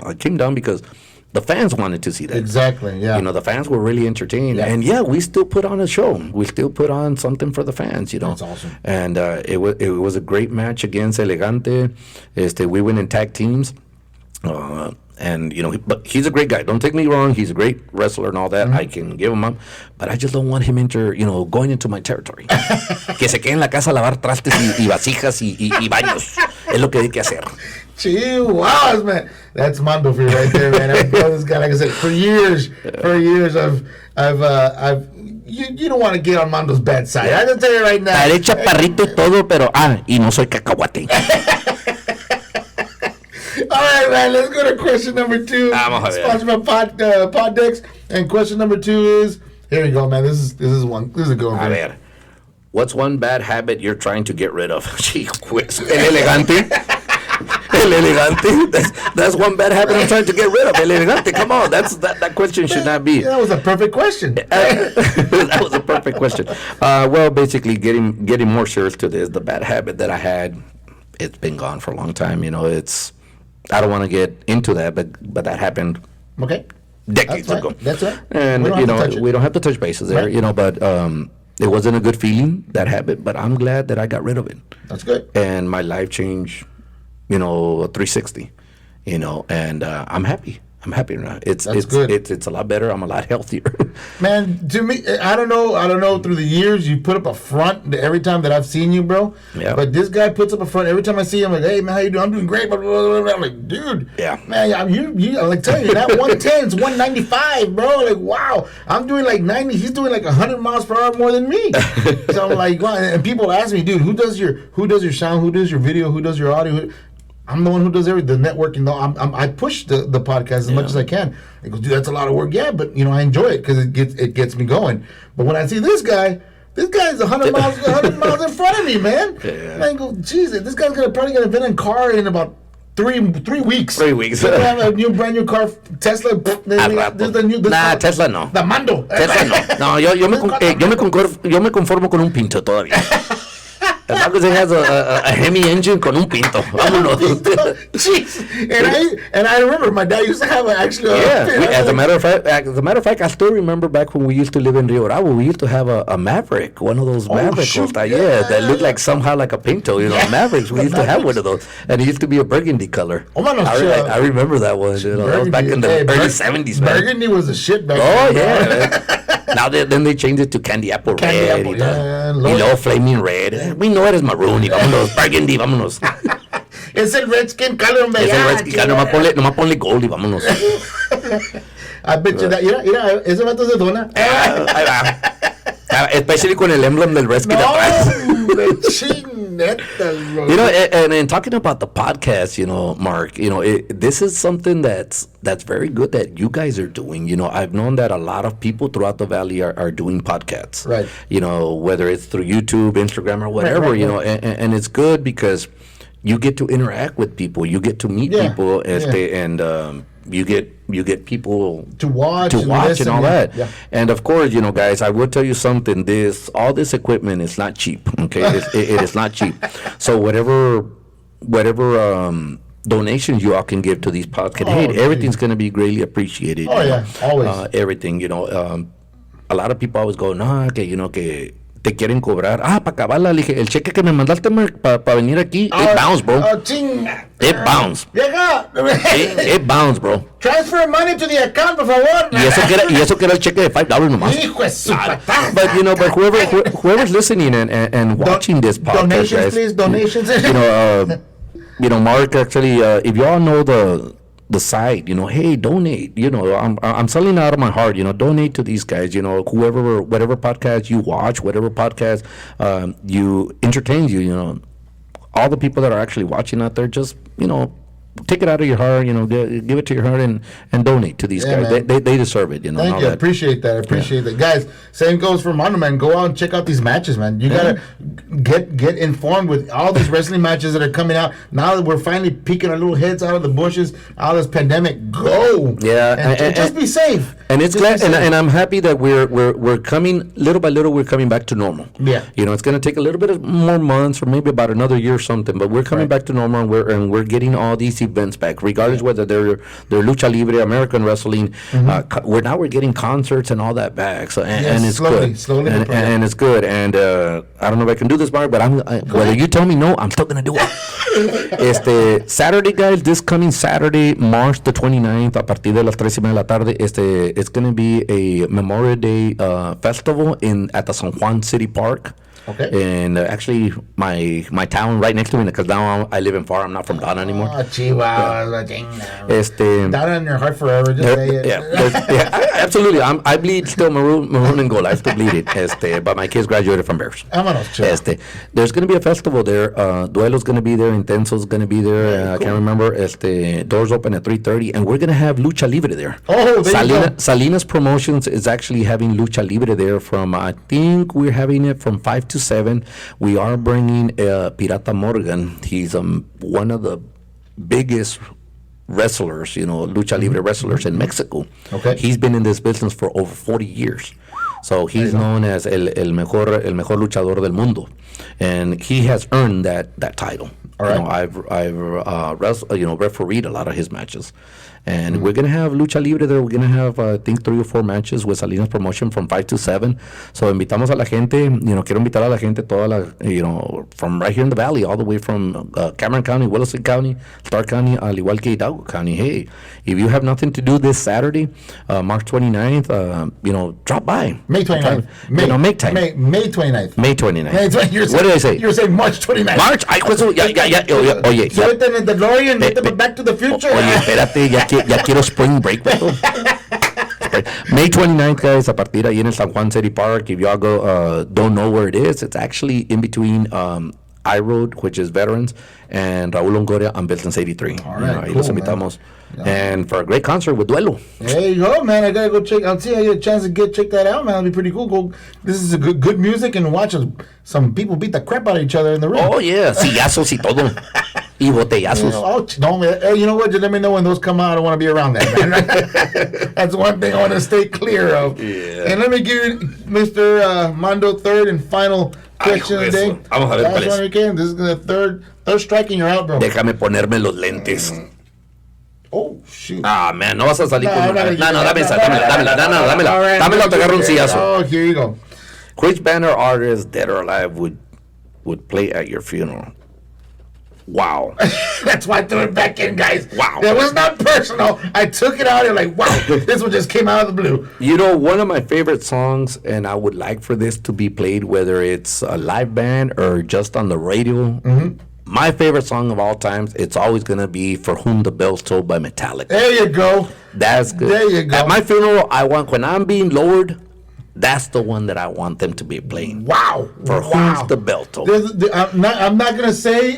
I came down because the fans wanted to see that. Exactly, yeah. The fans were really entertained. Yeah. And we still put on a show. We still put on something for the fans, That's awesome. And it was a great match against Elegante. We went in tag teams. But he's a great guy. Don't take me wrong. He's a great wrestler and all that. I can give him up. But I just don't want him going into my territory. Que se quede en la casa a lavar trastes y vasijas y baños. Es lo que hay que hacer. Chihuahuas, man. That's Mando for you right there, man. I've known this guy, like I said, for years. You don't want to get on Mando's bad side. I can tell you right now. Haré chaparrito y todo, pero y no soy cacahuate. All right, man. Let's go to question number 2. Sponsored by Poddex. And question number 2 is, here you go, man. This is a good one. A ver. What's one bad habit you're trying to get rid of? El elegante. El elegante. That's one bad habit I'm trying to get rid of. El elegante. Come on. That question should not be. That was a perfect question. That was a perfect question. Well, basically, getting more serious to this, the bad habit that I had, it's been gone for a long time. I don't want to get into that, but that happened. Okay. Decades ago. That's right. And we don't have to touch bases there. Right. But it wasn't a good feeling, that habit. But I'm glad that I got rid of it. That's good. And my life changed, 360. And I'm happy. I'm happier now. It's good. It's a lot better. I'm a lot healthier. Man, to me, I don't know. Through the years, you put up a front every time that I've seen you, bro. Yeah. But this guy puts up a front every time I see him. Like, hey man, how you doing? I'm doing great. Blah, blah, blah, blah. I'm like, dude. Yeah. Man, you I'm like telling you that 110 is 195, bro. Like, wow. I'm doing like 90. He's doing like 100 miles per hour more than me. So I'm like, wow. And people ask me, dude, who does your sound? Who does your video? Who does your audio? I'm the one who does everything, the networking. I push the podcast as much as I can. I go, dude, that's a lot of work. Yeah, but I enjoy it because it gets me going. But when I see this guy's 100 miles in front of me, man. Yeah. And I go, Jesus, this guy's probably gonna invent a car in about 3 weeks. 3 weeks. So have a brand new car, Tesla. Tesla no. The Mando. Tesla no. No, yo me conformo con un Pinto todavía. As long as it has a Hemi engine con un Pinto. Vámonos. Jeez. And I remember my dad used to have as a matter of fact, I still remember back when we used to live in Rio Bravo, we used to have a Maverick, one of those Mavericks. That looked like somehow like a Pinto, Mavericks. We used to have one of those, and it used to be a burgundy color. I remember that one. That was back in the early 70s, man. Burgundy was a shit back then. Yeah. Now then they changed it to candy apple red. Flaming red. We know it as maroon. Vámonos, burgundy, vámonos. Es el Redskin color, man. Es el Redskin color. Nomás ponle gold y vámonos. I bet you that. Mira, ese vato se dona. Ahí va. Especially con el emblem del Redskin atrás. And talking about the podcast, Mark, this is something that's very good that you guys are doing. I've known that a lot of people throughout the valley are doing podcasts. Right. Whether it's through YouTube, Instagram, or whatever. Right. And it's good because you get to interact with people, you get to meet people, and you get people to watch and all that. Yeah. And of course, guys, I will tell you something. All this equipment is not cheap. Okay, it is not cheap. So whatever donations you all can give to these podcasts, everything's going to be greatly appreciated. Always. Everything. A lot of people always go, no, que te quieren cobrar. Para acabarla, le dije, el cheque que me mandaste para venir aquí, it bounced, bro. It bounced. It bounced, bro. Transfer money to the account, por favor. Y eso que era el cheque de $5 nomás. But whoever's listening and watching this podcast, donations, guys, please, donations. Mark, actually, if you all know the site, hey, donate. I'm selling out of my heart. Donate to these guys. Whatever podcast you watch, whatever podcast you entertains you. All the people that are actually watching out there, just take it out of your heart. Give it to your heart and donate to these guys. They deserve it. Thank you. I appreciate that. that, guys. Same goes for Mando, man. Go out and check out these matches, man. You gotta get informed with all these wrestling matches that are coming out. Now that we're finally peeking our little heads out of the bushes, out of this pandemic, go. Yeah, and just be safe. And it's glad, and I'm happy that we're coming little by little. We're coming back to normal. Yeah, it's going to take a little bit of more months, or maybe about another year or something. But we're coming back to normal, and we're getting all these events back, regardless whether they're lucha libre, American wrestling. We're getting concerts and all that back. So and it's good. Slowly, and it's good. And I don't know if I can do this, Mark, but whether you tell me no, I'm still gonna do it. Saturday, guys, this coming Saturday, March the 29th, a partir de las 3:30 de la tarde, it's gonna be a Memorial Day festival at the San Juan City Park. Okay. And actually, my town right next to me, because now I live in Far. I'm not from Donna anymore. Oh, Chihuahua. Donna in your heart forever. Just say it. Yeah, absolutely. I bleed still maroon and gold. I still bleed it. But my kids graduated from Bears. There's going to be a festival there. Duelo's going to be there. Intenso's going to be there. I can't remember. Doors open at 3:30, and we're going to have Lucha Libre there. Oh, Salinas Promotions is actually having Lucha Libre there from, I think we're having it from 5 to 7. We are bringing Pirata Morgan. He's one of the biggest wrestlers, Lucha Libre wrestlers in Mexico. Okay. He's been in this business for over 40 years. So he's known as el mejor luchador del mundo, and he has earned that title. All right. I've refereed a lot of his matches. And we're going to have Lucha Libre there. We're going to have, I think, 3 or 4 matches with Salinas Promotion from 5 to 7. So invitamos a la gente, quiero invitar a la gente, from right here in the Valley, all the way from Cameron County, Williston County, Stark County, al igual que Hidalgo County. Hey, if you have nothing to do this Saturday, March 29th, drop by. May 29th. Make time. May 29th. May 29th. What did I say? You're saying March 29th. March. Oye. Súbete en el DeLorean, vete Back to the Future. Oye, espérate, ya quiero spring break. May 29th, guys, a partir ahí en el San Juan City Park. If y'all don't know where it is, it's actually in between I Road, which is Veterans, and Raúl Longoria on Belton's 83. All right, ahí los invitamos. And for a great concert with Duelo. There you go, man. I gotta go check. I'll see. I get a chance to check that out, man. It'll be pretty cool. This is a good music, and watch some people beat the crap out of each other in the ring. Oh yeah, sillazos y todo. Y botellazos. You know what? Just let me know when those come out. I don't want to be around that, man. That's one thing I want to stay clear of. Yeah. And let me give you, Mr. Mando, third and final question of the day. Vamos a ver cuál es. This is the third strike and you're out, bro. Déjame ponerme los lentes. Oh, shoot. Ah, man, no vas a salir con... dámela. Dámela, te agarro un sillazo. Oh, here you go. Which band or artist, dead or alive, would play at your funeral? Wow. That's why I threw it back in, guys. Wow. That was not personal. I took it out and like, wow, this one just came out of the blue. One of my favorite songs, and I would like for this to be played, whether it's a live band or just on the radio. Mm-hmm. My favorite song of all times, it's always going to be For Whom the Bell's Tolled by Metallica. There you go. That's good. There you go. At my funeral, when I'm being lowered, that's the one that I want them to be playing. Wow. For Whom's the Bell Tolled. I'm not going to say,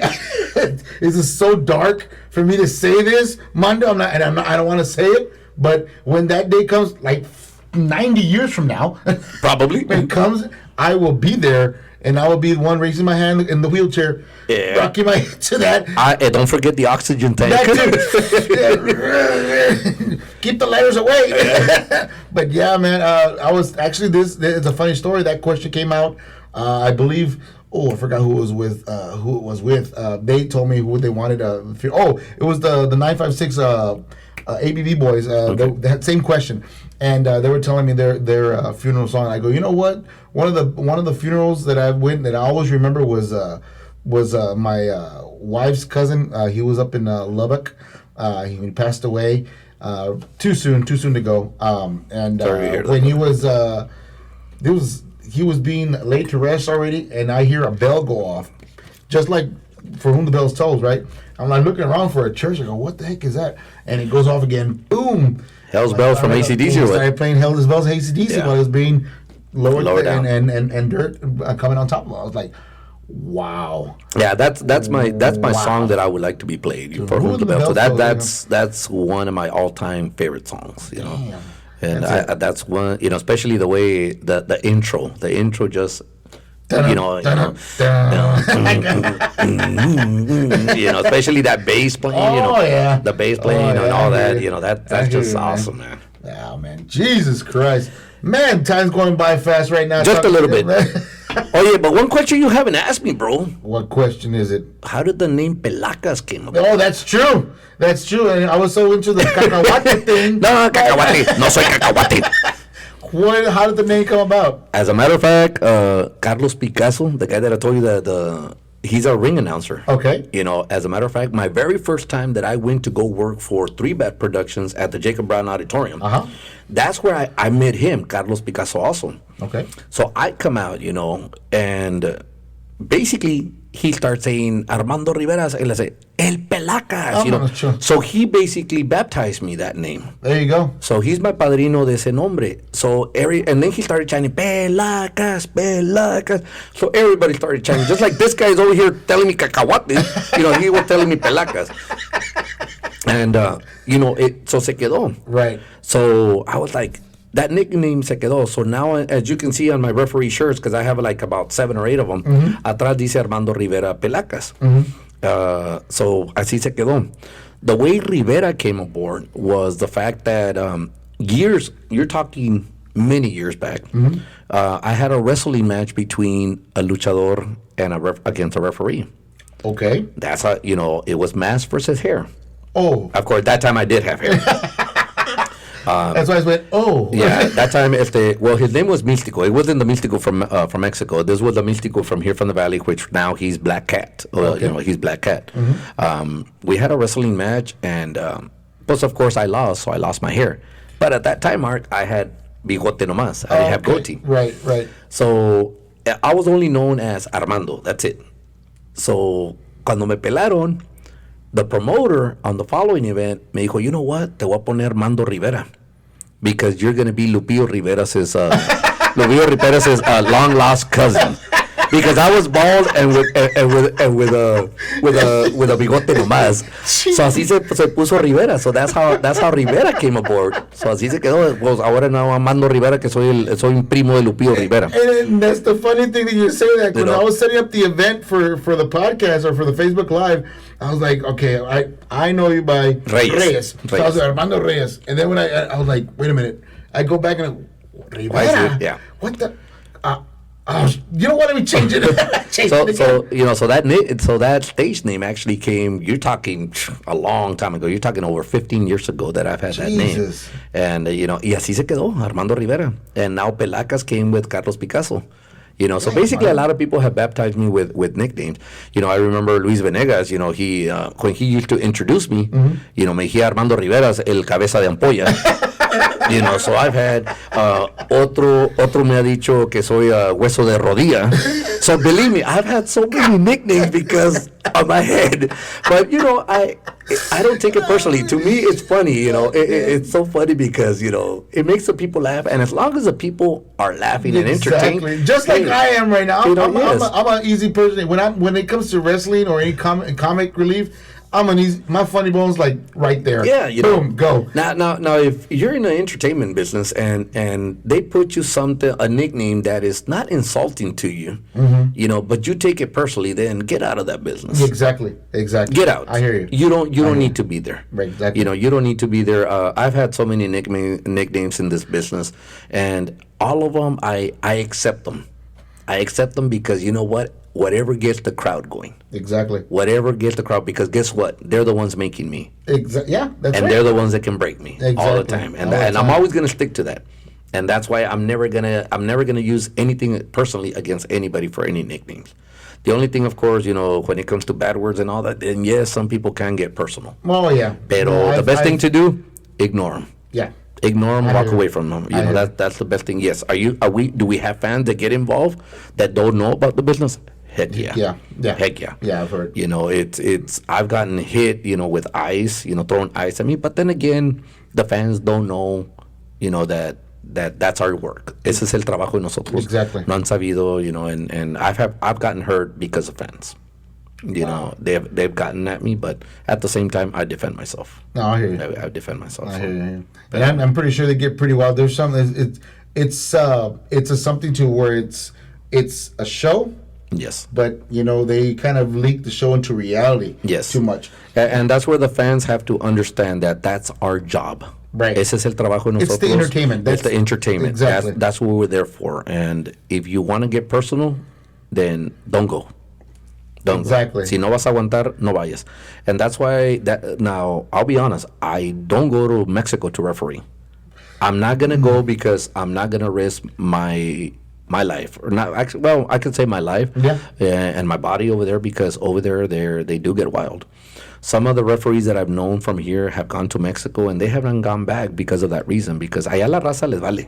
this is so dark for me to say this, Mando. I don't want to say it, but when that day comes, like 90 years from now, probably, when it comes, I will be there. And I will be the one raising my hand in the wheelchair, rocking my head to that. Don't forget the oxygen tank. Keep the letters away. But yeah, man, I was actually this is a funny story. That question came out. I believe. Oh, I forgot who it was with. They told me who they wanted. It was the 956 ABV boys. Okay. They had same question. And they were telling me their funeral song. I go, you know what? One of the funerals that I went that I always remember was my wife's cousin. He was up in Lubbock. He passed away too soon to go. And when he was being laid to rest already, and I hear a bell go off, just like For Whom the Bell's Tolled, right? I'm like looking around for a church. I go, what the heck is that? And it goes off again. Boom. Hell's Bells from AC/DC. I started playing Hell's Bells AC/DC while it was being lowered down. And dirt coming on top of it. I was like, wow. Yeah, that's my song that I would like to be played. For Whom the Bell. So that's one of my all-time favorite songs. Damn. And that's one. Especially the way the intro just. Especially that bass playing, the bass playing and all that, that's just awesome, man. Yeah, man. Jesus Christ. Man, time's going by fast right now. Just a little bit. Oh, yeah, but one question you haven't asked me, bro. What question is it? How did the name Pelacas came about? Oh, that's true. That's true. And I was so into the cacahuate thing. No, cacahuate. No soy cacahuate. How did the name come about? As a matter of fact, Carlos Picasso, the guy that I told you he's a ring announcer. Okay. As a matter of fact, my very first time that I went to go work for 3-Bat Productions at the Jacob Brown Auditorium, that's where I met him, Carlos Picasso also. Okay. So I come out, and basically he starts saying Armando Rivera, and I say El Pelacas, Sure. So he basically baptized me that name. There you go. So he's my padrino de ese nombre. So and then he started chanting Pelacas, Pelacas. So everybody started chanting, just like this guy is over here telling me cacahuate. He was telling me Pelacas. And so se quedó. Right. So I was like, that nickname se quedó. So now, as you can see on my referee shirts, because I have like about 7 or 8 of them, atrás dice Armando Rivera Pelacas. So así se quedó. The way Rivera came aboard was the fact that you're talking many years back. I had a wrestling match between a luchador and against a referee. Okay. That's how, it was mask versus hair. Oh. Of course, that time I did have hair. That's why I went, oh. Yeah, that time, his name was Místico. It wasn't the Místico from Mexico. This was the Místico from here from the Valley, which now he's Black Cat. Okay. He's Black Cat. We had a wrestling match, and plus, of course, I lost, so I lost my hair. But at that time, Mark, I had bigote nomás. I didn't have goatee. Right. So I was only known as Armando. That's it. So cuando me pelaron, the promoter on the following event me dijo, you know what, te voy a poner Mando Rivera because you're going to be Lupillo Rivera's long lost cousin. Because I was bald and with a bigote nomás. So así se puso Rivera. So that's how Rivera came aboard. So así se quedó. Pues ahora no Mando Rivera, que soy un primo de Lupillo Rivera. And that's the funny thing that you say that. When I was setting up the event for the podcast or for the Facebook Live, I was like, okay, I know you by Reyes. So I was like, Armando Reyes. And then when I was like, wait a minute. I go back and Rivera? Yeah. What the... you don't want to be changing it. So that stage name actually came. You're talking a long time ago. You're talking over 15 years ago that I've had that name. And y así se quedó Armando Rivera. And now Pelacas came with Carlos Picasso. So basically, a lot of people have baptized me with nicknames. I remember Luis Venegas. He when he used to introduce me, me decía Armando Rivera, el cabeza de ampolla. So I've had otro me ha dicho que soy hueso de rodilla. So believe me, I've had so many nicknames because of my head. But I don't take it personally. To me, it's funny. It's so funny because it makes the people laugh, and as long as the people are laughing and entertained, just like I am right now. I'm an easy person. When it comes to wrestling or any comic relief, my funny bone's like right there. Yeah, boom, go. Now, if you're in the entertainment business and they put you a nickname that is not insulting to you, but you take it personally, then get out of that business. Exactly. Get out. I hear you. You don't need to be there. Right. Exactly. You don't need to be there. I've had so many nicknames in this business, and all of them I accept them. I accept them because you know what? Whatever gets the crowd going. Exactly. Whatever gets the crowd, because guess what? They're the ones making me. Yeah, that's right. And they're the ones that can break me all the time. And I'm always going to stick to that. And that's why I'm never gonna use anything personally against anybody for any nicknames. The only thing, of course, when it comes to bad words and all that, then yes, some people can get personal. Oh yeah. Pero the best thing to do, ignore them. Yeah. Ignore them, walk away from them. That's the best thing. Yes. Do we have fans that get involved that don't know about the business? Heck yeah. Heck yeah. Yeah, I've heard. I've gotten hit, with ice, throwing ice at me. But then again, the fans don't know, that's our work. Ese es el trabajo de nosotros. Exactly. No han sabido, and I've gotten hurt because of fans. They've gotten at me, but at the same time, I defend myself. No, I hear you. I defend myself. I hear you. But I'm pretty sure they get pretty wild. There's some. It's a something to where it's a show. Yes. But, they kind of leak the show into reality. Yes. Too much. And that's where the fans have to understand that that's our job. Right. Ese es el trabajo de nosotros. It's the entertainment. It's the entertainment. Exactly. That's what we're there for. And if you want to get personal, then don't go. Don't exactly. Go. Si no vas a aguantar, no vayas. And that's why, now, I'll be honest, I don't go to Mexico to referee. I'm not going to go because I'm not going to risk my life, or not actually. Well, I could say my life, and my body over there, because over there they do get wild. Some of the referees that I've known from here have gone to Mexico, and they haven't gone back because of that reason. Because allá la raza les vale.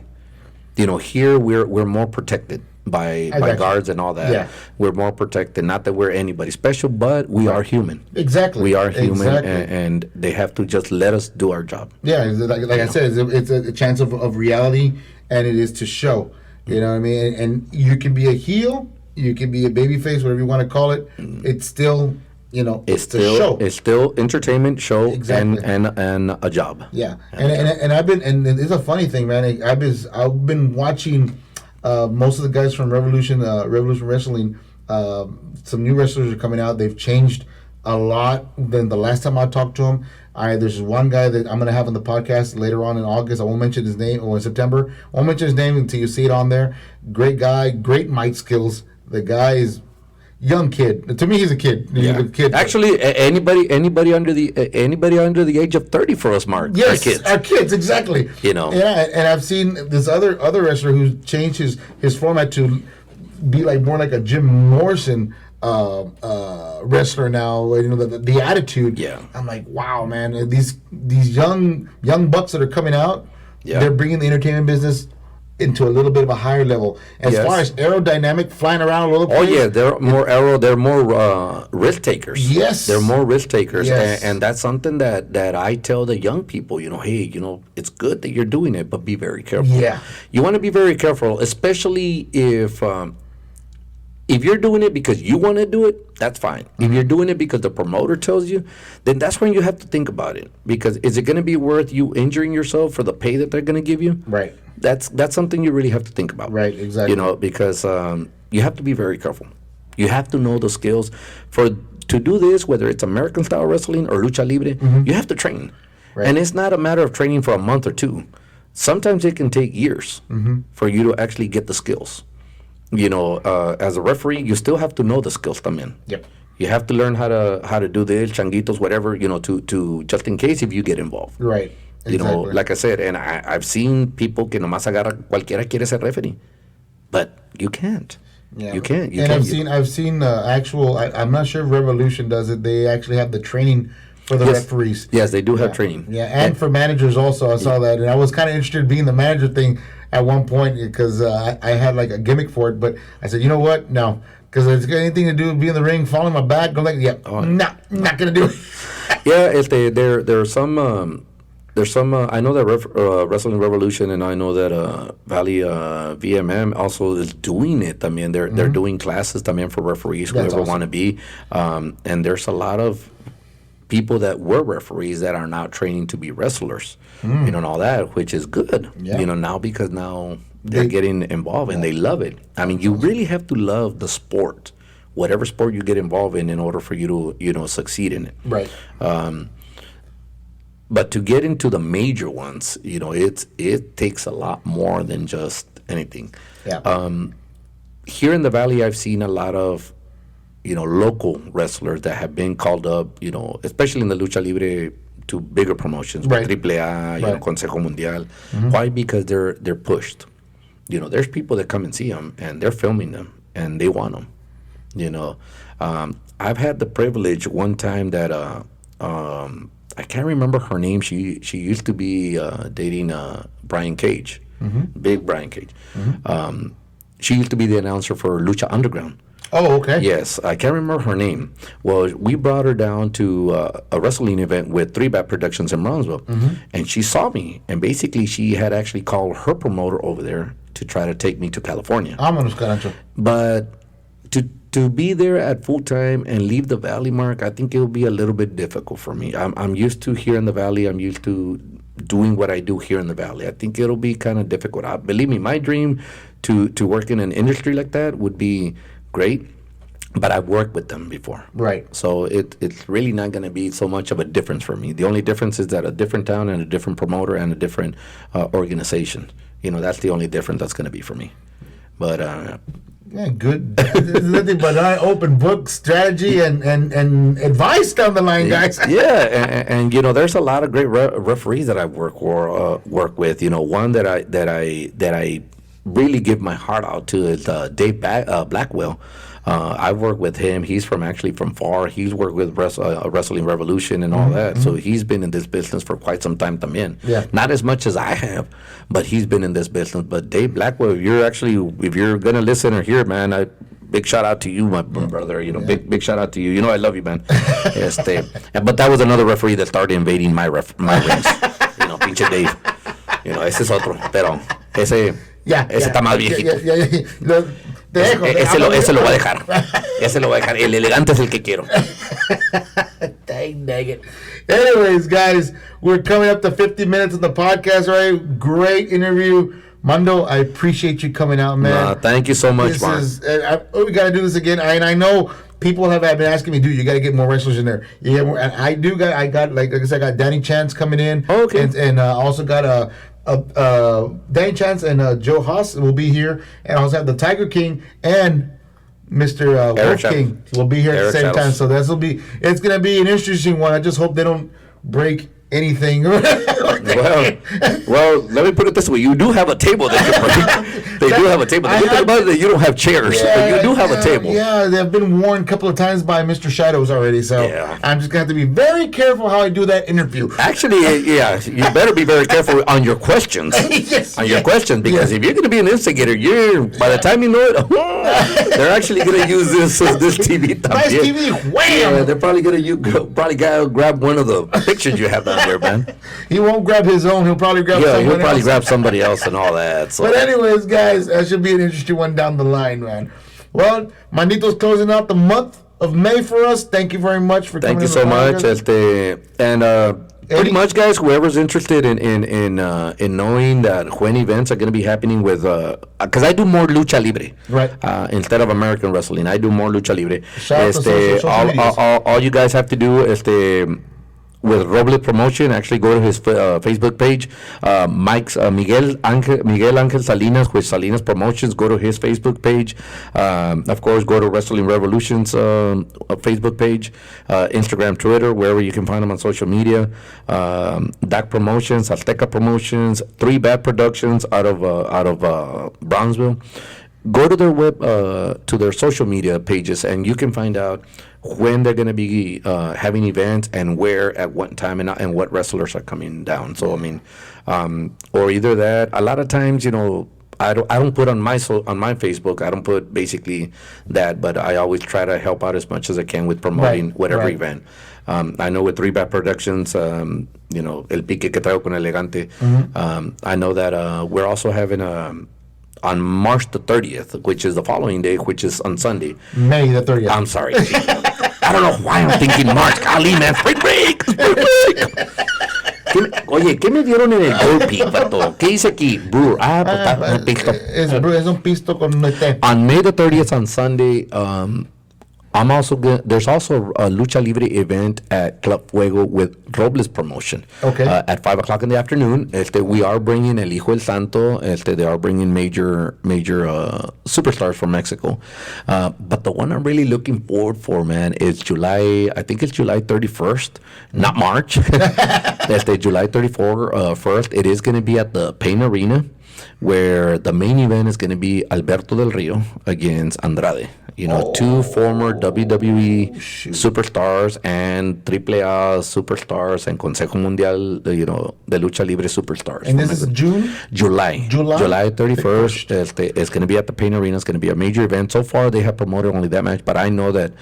Here we're more protected by guards and all that. Yeah. We're more protected. Not that we're anybody special, but we are human. Exactly. We are human, and they have to just let us do our job. Yeah, like I said, it's a chance of reality, and it is to show. You know what I mean? And you can be a heel, you can be a baby face, whatever you want to call it. It's still, it's still a show. It's still entertainment show. Exactly. and a job. Yeah. And I've been, and it's a funny thing, man. I've been watching most of the guys from Revolution Wrestling. Some new wrestlers are coming out. They've changed a lot than the last time I talked to them. There's one guy that I'm going to have on the podcast later on in August. I won't mention his name, or in September. I won't mention his name until you see it on there. Great guy, great mic skills. The guy is young kid. To me, he's a kid. He's a kid. Actually, anybody under the age of 30 for us, Mark. Yes, our kids, exactly. Yeah, and I've seen this other wrestler who's changed his format to be like more like a Jim Morrison wrestler now. The attitude. Yeah. I'm like, wow, man. These young bucks that are coming out, they're bringing the entertainment business into a little bit of a higher level. As far as aerodynamic, flying around a little bit. Oh yeah, they're more risk takers. Yes. They're more risk takers. Yes. And that's something that I tell the young people, hey, it's good that you're doing it, but be very careful. Yeah. You want to be very careful, especially if you're doing it because you want to do it, that's fine. Mm-hmm. If you're doing it because the promoter tells you, then that's when you have to think about it. Because is it going to be worth you injuring yourself for the pay that they're going to give you? Right. That's something you really have to think about. Right, exactly. Because you have to be very careful. You have to know the skills. To do this, whether it's American style wrestling or lucha libre, you have to train. Right. And it's not a matter of training for a month or two. Sometimes it can take years for you to actually get the skills. As a referee, you still have to know the skills también. Yep. You have to learn how to do this, changuitos, whatever, to just in case if you get involved. Right. Exactly. Like I said, and I've seen people que nomás agarra cualquiera quiere ser referee, but you can't. Yeah. You can't. I've seen actual. I'm not sure if Revolution does it. They actually have the training for the referees. Yes, they do have training. Yeah, and for managers also. I saw that, and I was kind of interested in being the manager thing at one point because I had like a gimmick for it. But I said, you know what? No, because it's got anything to do with being in the ring, following my back. I'm like, not gonna do it. Yeah, there are some. There's some. I know that Wrestling Revolution, and I know that Valley VMM also is doing it. I mean, they're doing classes. I mean, for referees, whoever want to be. And there's a lot of people that were referees that are now training to be wrestlers. And all that, which is good. Yeah. Now because they're getting involved and they love it. I mean, you really have to love the sport, whatever sport you get involved in order for you to succeed in it. Right. But to get into the major ones, it takes a lot more than just anything. Yeah. Here in the Valley, I've seen a lot of, local wrestlers that have been called up, especially in the Lucha Libre, to bigger promotions, right. AAA, Consejo Mundial. Why? Because they're pushed. There's people that come and see them, and they're filming them, and they want them. I've had the privilege one time that I can't remember her name. She used to be dating Brian Cage, big Brian Cage. She used to be the announcer for Lucha Underground. Oh, okay. Yes, I can't remember her name. Well, we brought her down to a wrestling event with 3-Bat Productions in Brownsville, and she saw me. And basically, she had actually called her promoter over there to try to take me to California. But to be there at full time and leave the Valley, Mark, I think it'll be a little bit difficult for me. I'm used to here in the Valley. I'm used to doing what I do here in the Valley. I think it'll be kind of difficult. Believe me, my dream to work in an industry like that would be great, but I've worked with them before. Right. So it's really not going to be so much of a difference for me. The only difference is that a different town and a different promoter and a different organization. That's the only difference that's going to be for me. But yeah, good. There's nothing but an open book strategy and advice down the line, guys. Yeah, and there's a lot of great referees that I work with. One that I really give my heart out to is Dave Blackwell. I've worked with him. He's from far. He's worked with Wrestling Revolution and all that. So he's been in this business for quite some time también. Yeah. Not as much as I have, but he's been in this business. But Dave Blackwell, if you're gonna listen or hear, man, big shout out to you, my brother. Big shout out to you. I love you, man. But that was another referee that started invading my rings. Pinche Dave. Ese es otro. Pero ese está más viejito. Ese lo voy a dejar. Ese lo voy a dejar. El elegante es el que quiero. Dang it. Anyways, guys, we're coming up to 50 minutes of the podcast, right? Great interview Mando, I appreciate you coming out, man. Thank you so much, Mark. We got to do this again. And I know people have been asking me, dude, you got to get more wrestlers in there. Yeah, and I got like I said, I got Danny Chance coming in. Oh, okay. And also got Danny Chance and Joe Haas will be here. And I also have the Tiger King and Mr. Wolf King will be here at the same time. So it's going to be an interesting one. I just hope they don't break anything. Well, let me put it this way: you do have a table that you bring. They do have a table. The good thing about it is you don't have chairs, but you do have a table. Yeah, they've been warned a couple of times by Mr. Shadows already. So I'm just gonna have to be very careful how I do that interview. Actually, yeah, you better be very careful on your questions. Your questions, because if you're gonna be an instigator, by the time you know it, they're actually gonna use this TV. Nice TV, wham! Yeah, they're probably gonna grab one of the pictures you have down there, man. He won't grab his own. He'll probably grab somebody else and all that. So. But anyways, guys, that should be an interesting one down the line, man. Well, Mandito's closing out the month of May for us. Thank you very much for coming. Thank you so much. Pretty much, guys, whoever's interested in knowing that when events are going to be happening with, because I do more lucha libre, right? Instead of American wrestling, I do more lucha libre. Shout out to all you guys have to do is with Robles Promotion, actually go to his Facebook page. Miguel Angel Salinas with Salinas Promotions. Go to his Facebook page. Of course, go to Wrestling Revolution's Facebook page, Instagram, Twitter, wherever you can find them on social media. DAC Promotions, Azteca Promotions, 3 Bad Productions out of Brownsville. Go to their to their social media pages, and you can find out when they're going to be having events and where at what time and what wrestlers are coming down. So I mean, or either that. A lot of times, I don't put on my Facebook. I don't put basically that, but I always try to help out as much as I can with promoting whatever event. I know with 3 Bad Productions, El Pique que traigo con Elegante. I know that we're also having on March the 30th, which is the following day, which is on Sunday. May the 30th. I'm sorry. I don't know why I'm thinking March. Golly, man. Spring break. Oye, ¿qué me dieron en el golpe, vato? ¿Qué dice aquí? Brewer. Un pisto. Es un pisto con un té. On May the 30th, on Sunday, there's also a Lucha Libre event at Club Fuego with Robles Promotion. Okay. At 5 o'clock in the afternoon. We are bringing El Hijo del Santo. They are bringing major superstars from Mexico. But the one I'm really looking forward for, man, is July 31st, not March. July 31st. It is going to be at the Pain Arena, where the main event is going to be Alberto Del Rio against Andrade. 2 former WWE superstars and AAA superstars and Consejo Mundial, de Lucha Libre superstars. And this is June? July 31st. It's going to be at the Pain Arena. It's going to be a major event. So far, they have promoted only that match, but I know that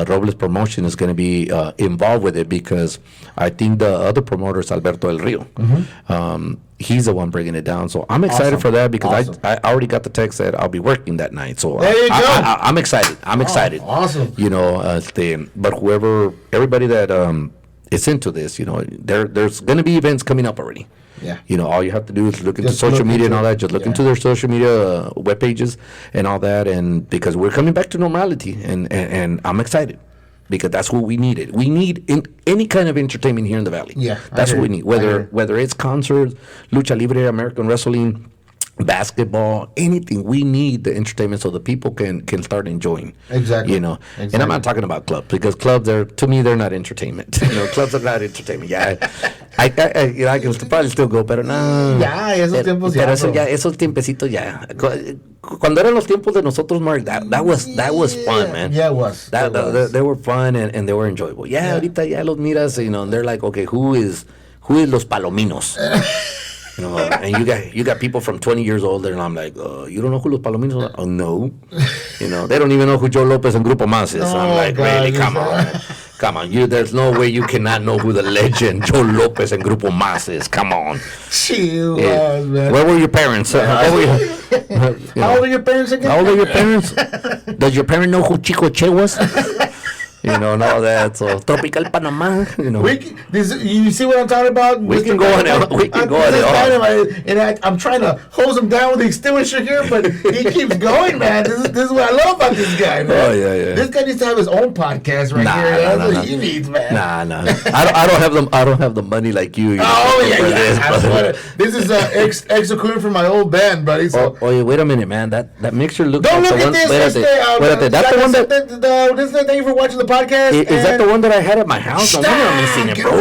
Robles Promotion is going to be involved with it because I think the other promoter is Alberto Del Rio. Mm-hmm. He's the one bringing it down. So I'm excited for that because I already got the text that I'll be working that night. So there you go. I'm excited. I'm excited. Awesome. But everybody that is into this, there's going to be events coming up already. Yeah. All you have to do is look into social media and all that. Just look into their social media web pages and all that. And because we're coming back to normality, and I'm excited. Because that's what we needed. We need any kind of entertainment here in the Valley. Yeah, that's what we need. Whether it's concerts, lucha libre, American wrestling, basketball, anything. We need the entertainment so the people can start enjoying. Exactly. And I'm not talking about clubs because clubs to me they're not entertainment. Clubs are not entertainment. Yeah, I can probably still go, pero no. Ya, esos tiempos ya. Pero esos tiempecitos ya. Cuando eran los tiempos de nosotros, Mark, that was fun, man. Yeah, it was. They were fun and they were enjoyable. Yeah, ahorita ya los miras, and they're like, okay, who is los palominos? And you got people from 20 years old, and I'm like, you don't know who los palominos are? Oh, no. They don't even know who Joe Lopez and Grupo Más is. I'm like, really? Come on. Come on, there's no way you cannot know who the legend Joe Lopez and Grupo Más is. Come on. Man. Where were your parents? How old are your parents again? How old are your parents? Does your parent know who Chico Che was? and all that. So Tropical Panama, You see what I'm talking about? We can go on it. And I'm trying to hose him down with the extinguisher here, but he keeps going, man. This is what I love about this guy, man. Oh, yeah. This guy needs to have his own podcast right here. That's what he needs, man. Nah. I don't have the money like you. This is ex equipment from my old band, buddy. So. Oh, wait a minute, man. That mixture looks Don't like look at this. That's the one that... Thank you for watching the podcast. Is that the one that I had at my house? No wonder I'm missing it, bro.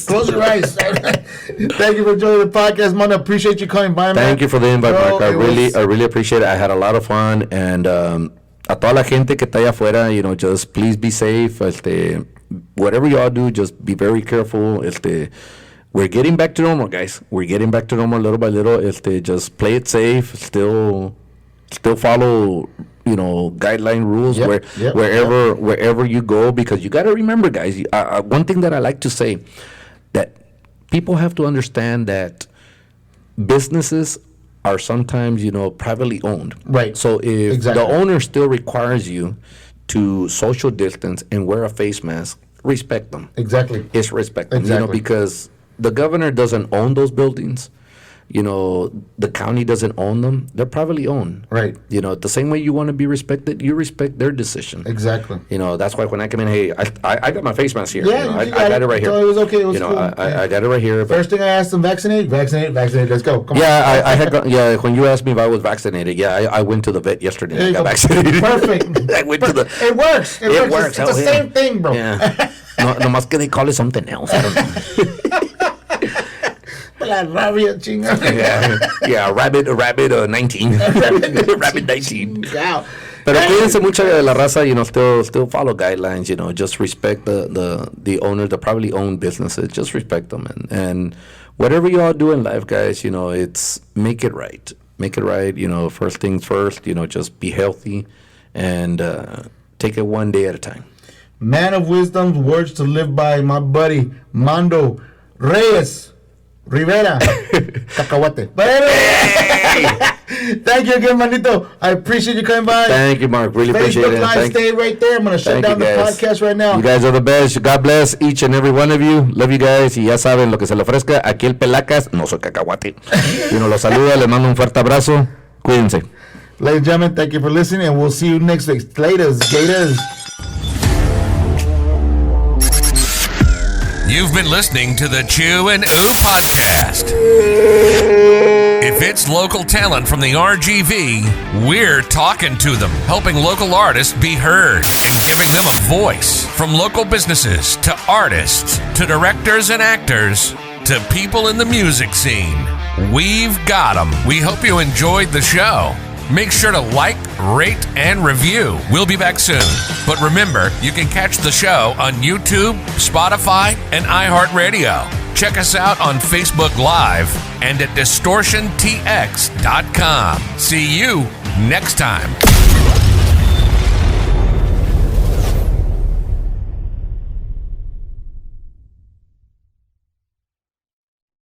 Close your eyes. Thank you for joining the podcast, Mando. Appreciate you coming by, man. Thank you for the invite, Mark. I really appreciate it. I had a lot of fun, and a toda la gente que está allá afuera, just please be safe. Whatever y'all do, just be very careful. We're getting back to normal, guys. We're getting back to normal little by little. Just play it safe. Still follow, guideline rules wherever you go, because you got to remember, guys. One thing that I like to say, that people have to understand that businesses are sometimes, privately owned. Right. So if the owner still requires you to social distance and wear a face mask, respect them. Exactly. It's respect them. Exactly. Because the governor doesn't own those buildings. The county doesn't own them. They're privately owned. Right. The same way you want to be respected, you respect their decision. Exactly. That's why when I come in, hey, I got my face mask here. Yeah, I got it right here. It was okay. It was cool. I got it right here. First thing I asked them, vaccinate. Let's go. Come on. I had when you asked me if I was vaccinated, I went to the vet yesterday. I got vaccinated. Perfect. I went to the. It works. It works. It's the same thing, bro. Yeah. No más que they call it something else. I don't know. La rabia, chinga. Yeah, rabbit 19. Rabbit 19. Wow. Pero cuídense mucho de la raza, still follow guidelines, just respect the owners, the privately owned businesses, just respect them. And whatever you all do in life, guys, it's make it right. Make it right, first things first, just be healthy and take it one day at a time. Man of wisdom, words to live by, my buddy, Mando Rivera. Cacahuate. But anyway, thank you again, Manito. I appreciate you coming by. Thank you, Mark. Really appreciate it. Facebook Live, stay right there. I'm going to shut down the podcast right now. You guys are the best. God bless each and every one of you. Love you guys. Y ya saben, lo que se le ofrezca. Aquí el Pelacas, no soy cacahuate. Los saluda, les mando un fuerte abrazo. Cuídense. Ladies and gentlemen, thank you for listening, and we'll see you next week. Laters, Gators. You've been listening to the Chew and Ooh podcast. If it's local talent from the RGV, we're talking to them, helping local artists be heard and giving them a voice. From local businesses to artists to directors and actors to people in the music scene, we've got them. We hope you enjoyed the show. Make sure to like, rate, and review. We'll be back soon. But remember, you can catch the show on YouTube, Spotify, and iHeartRadio. Check us out on Facebook Live and at distortiontx.com. See you next time.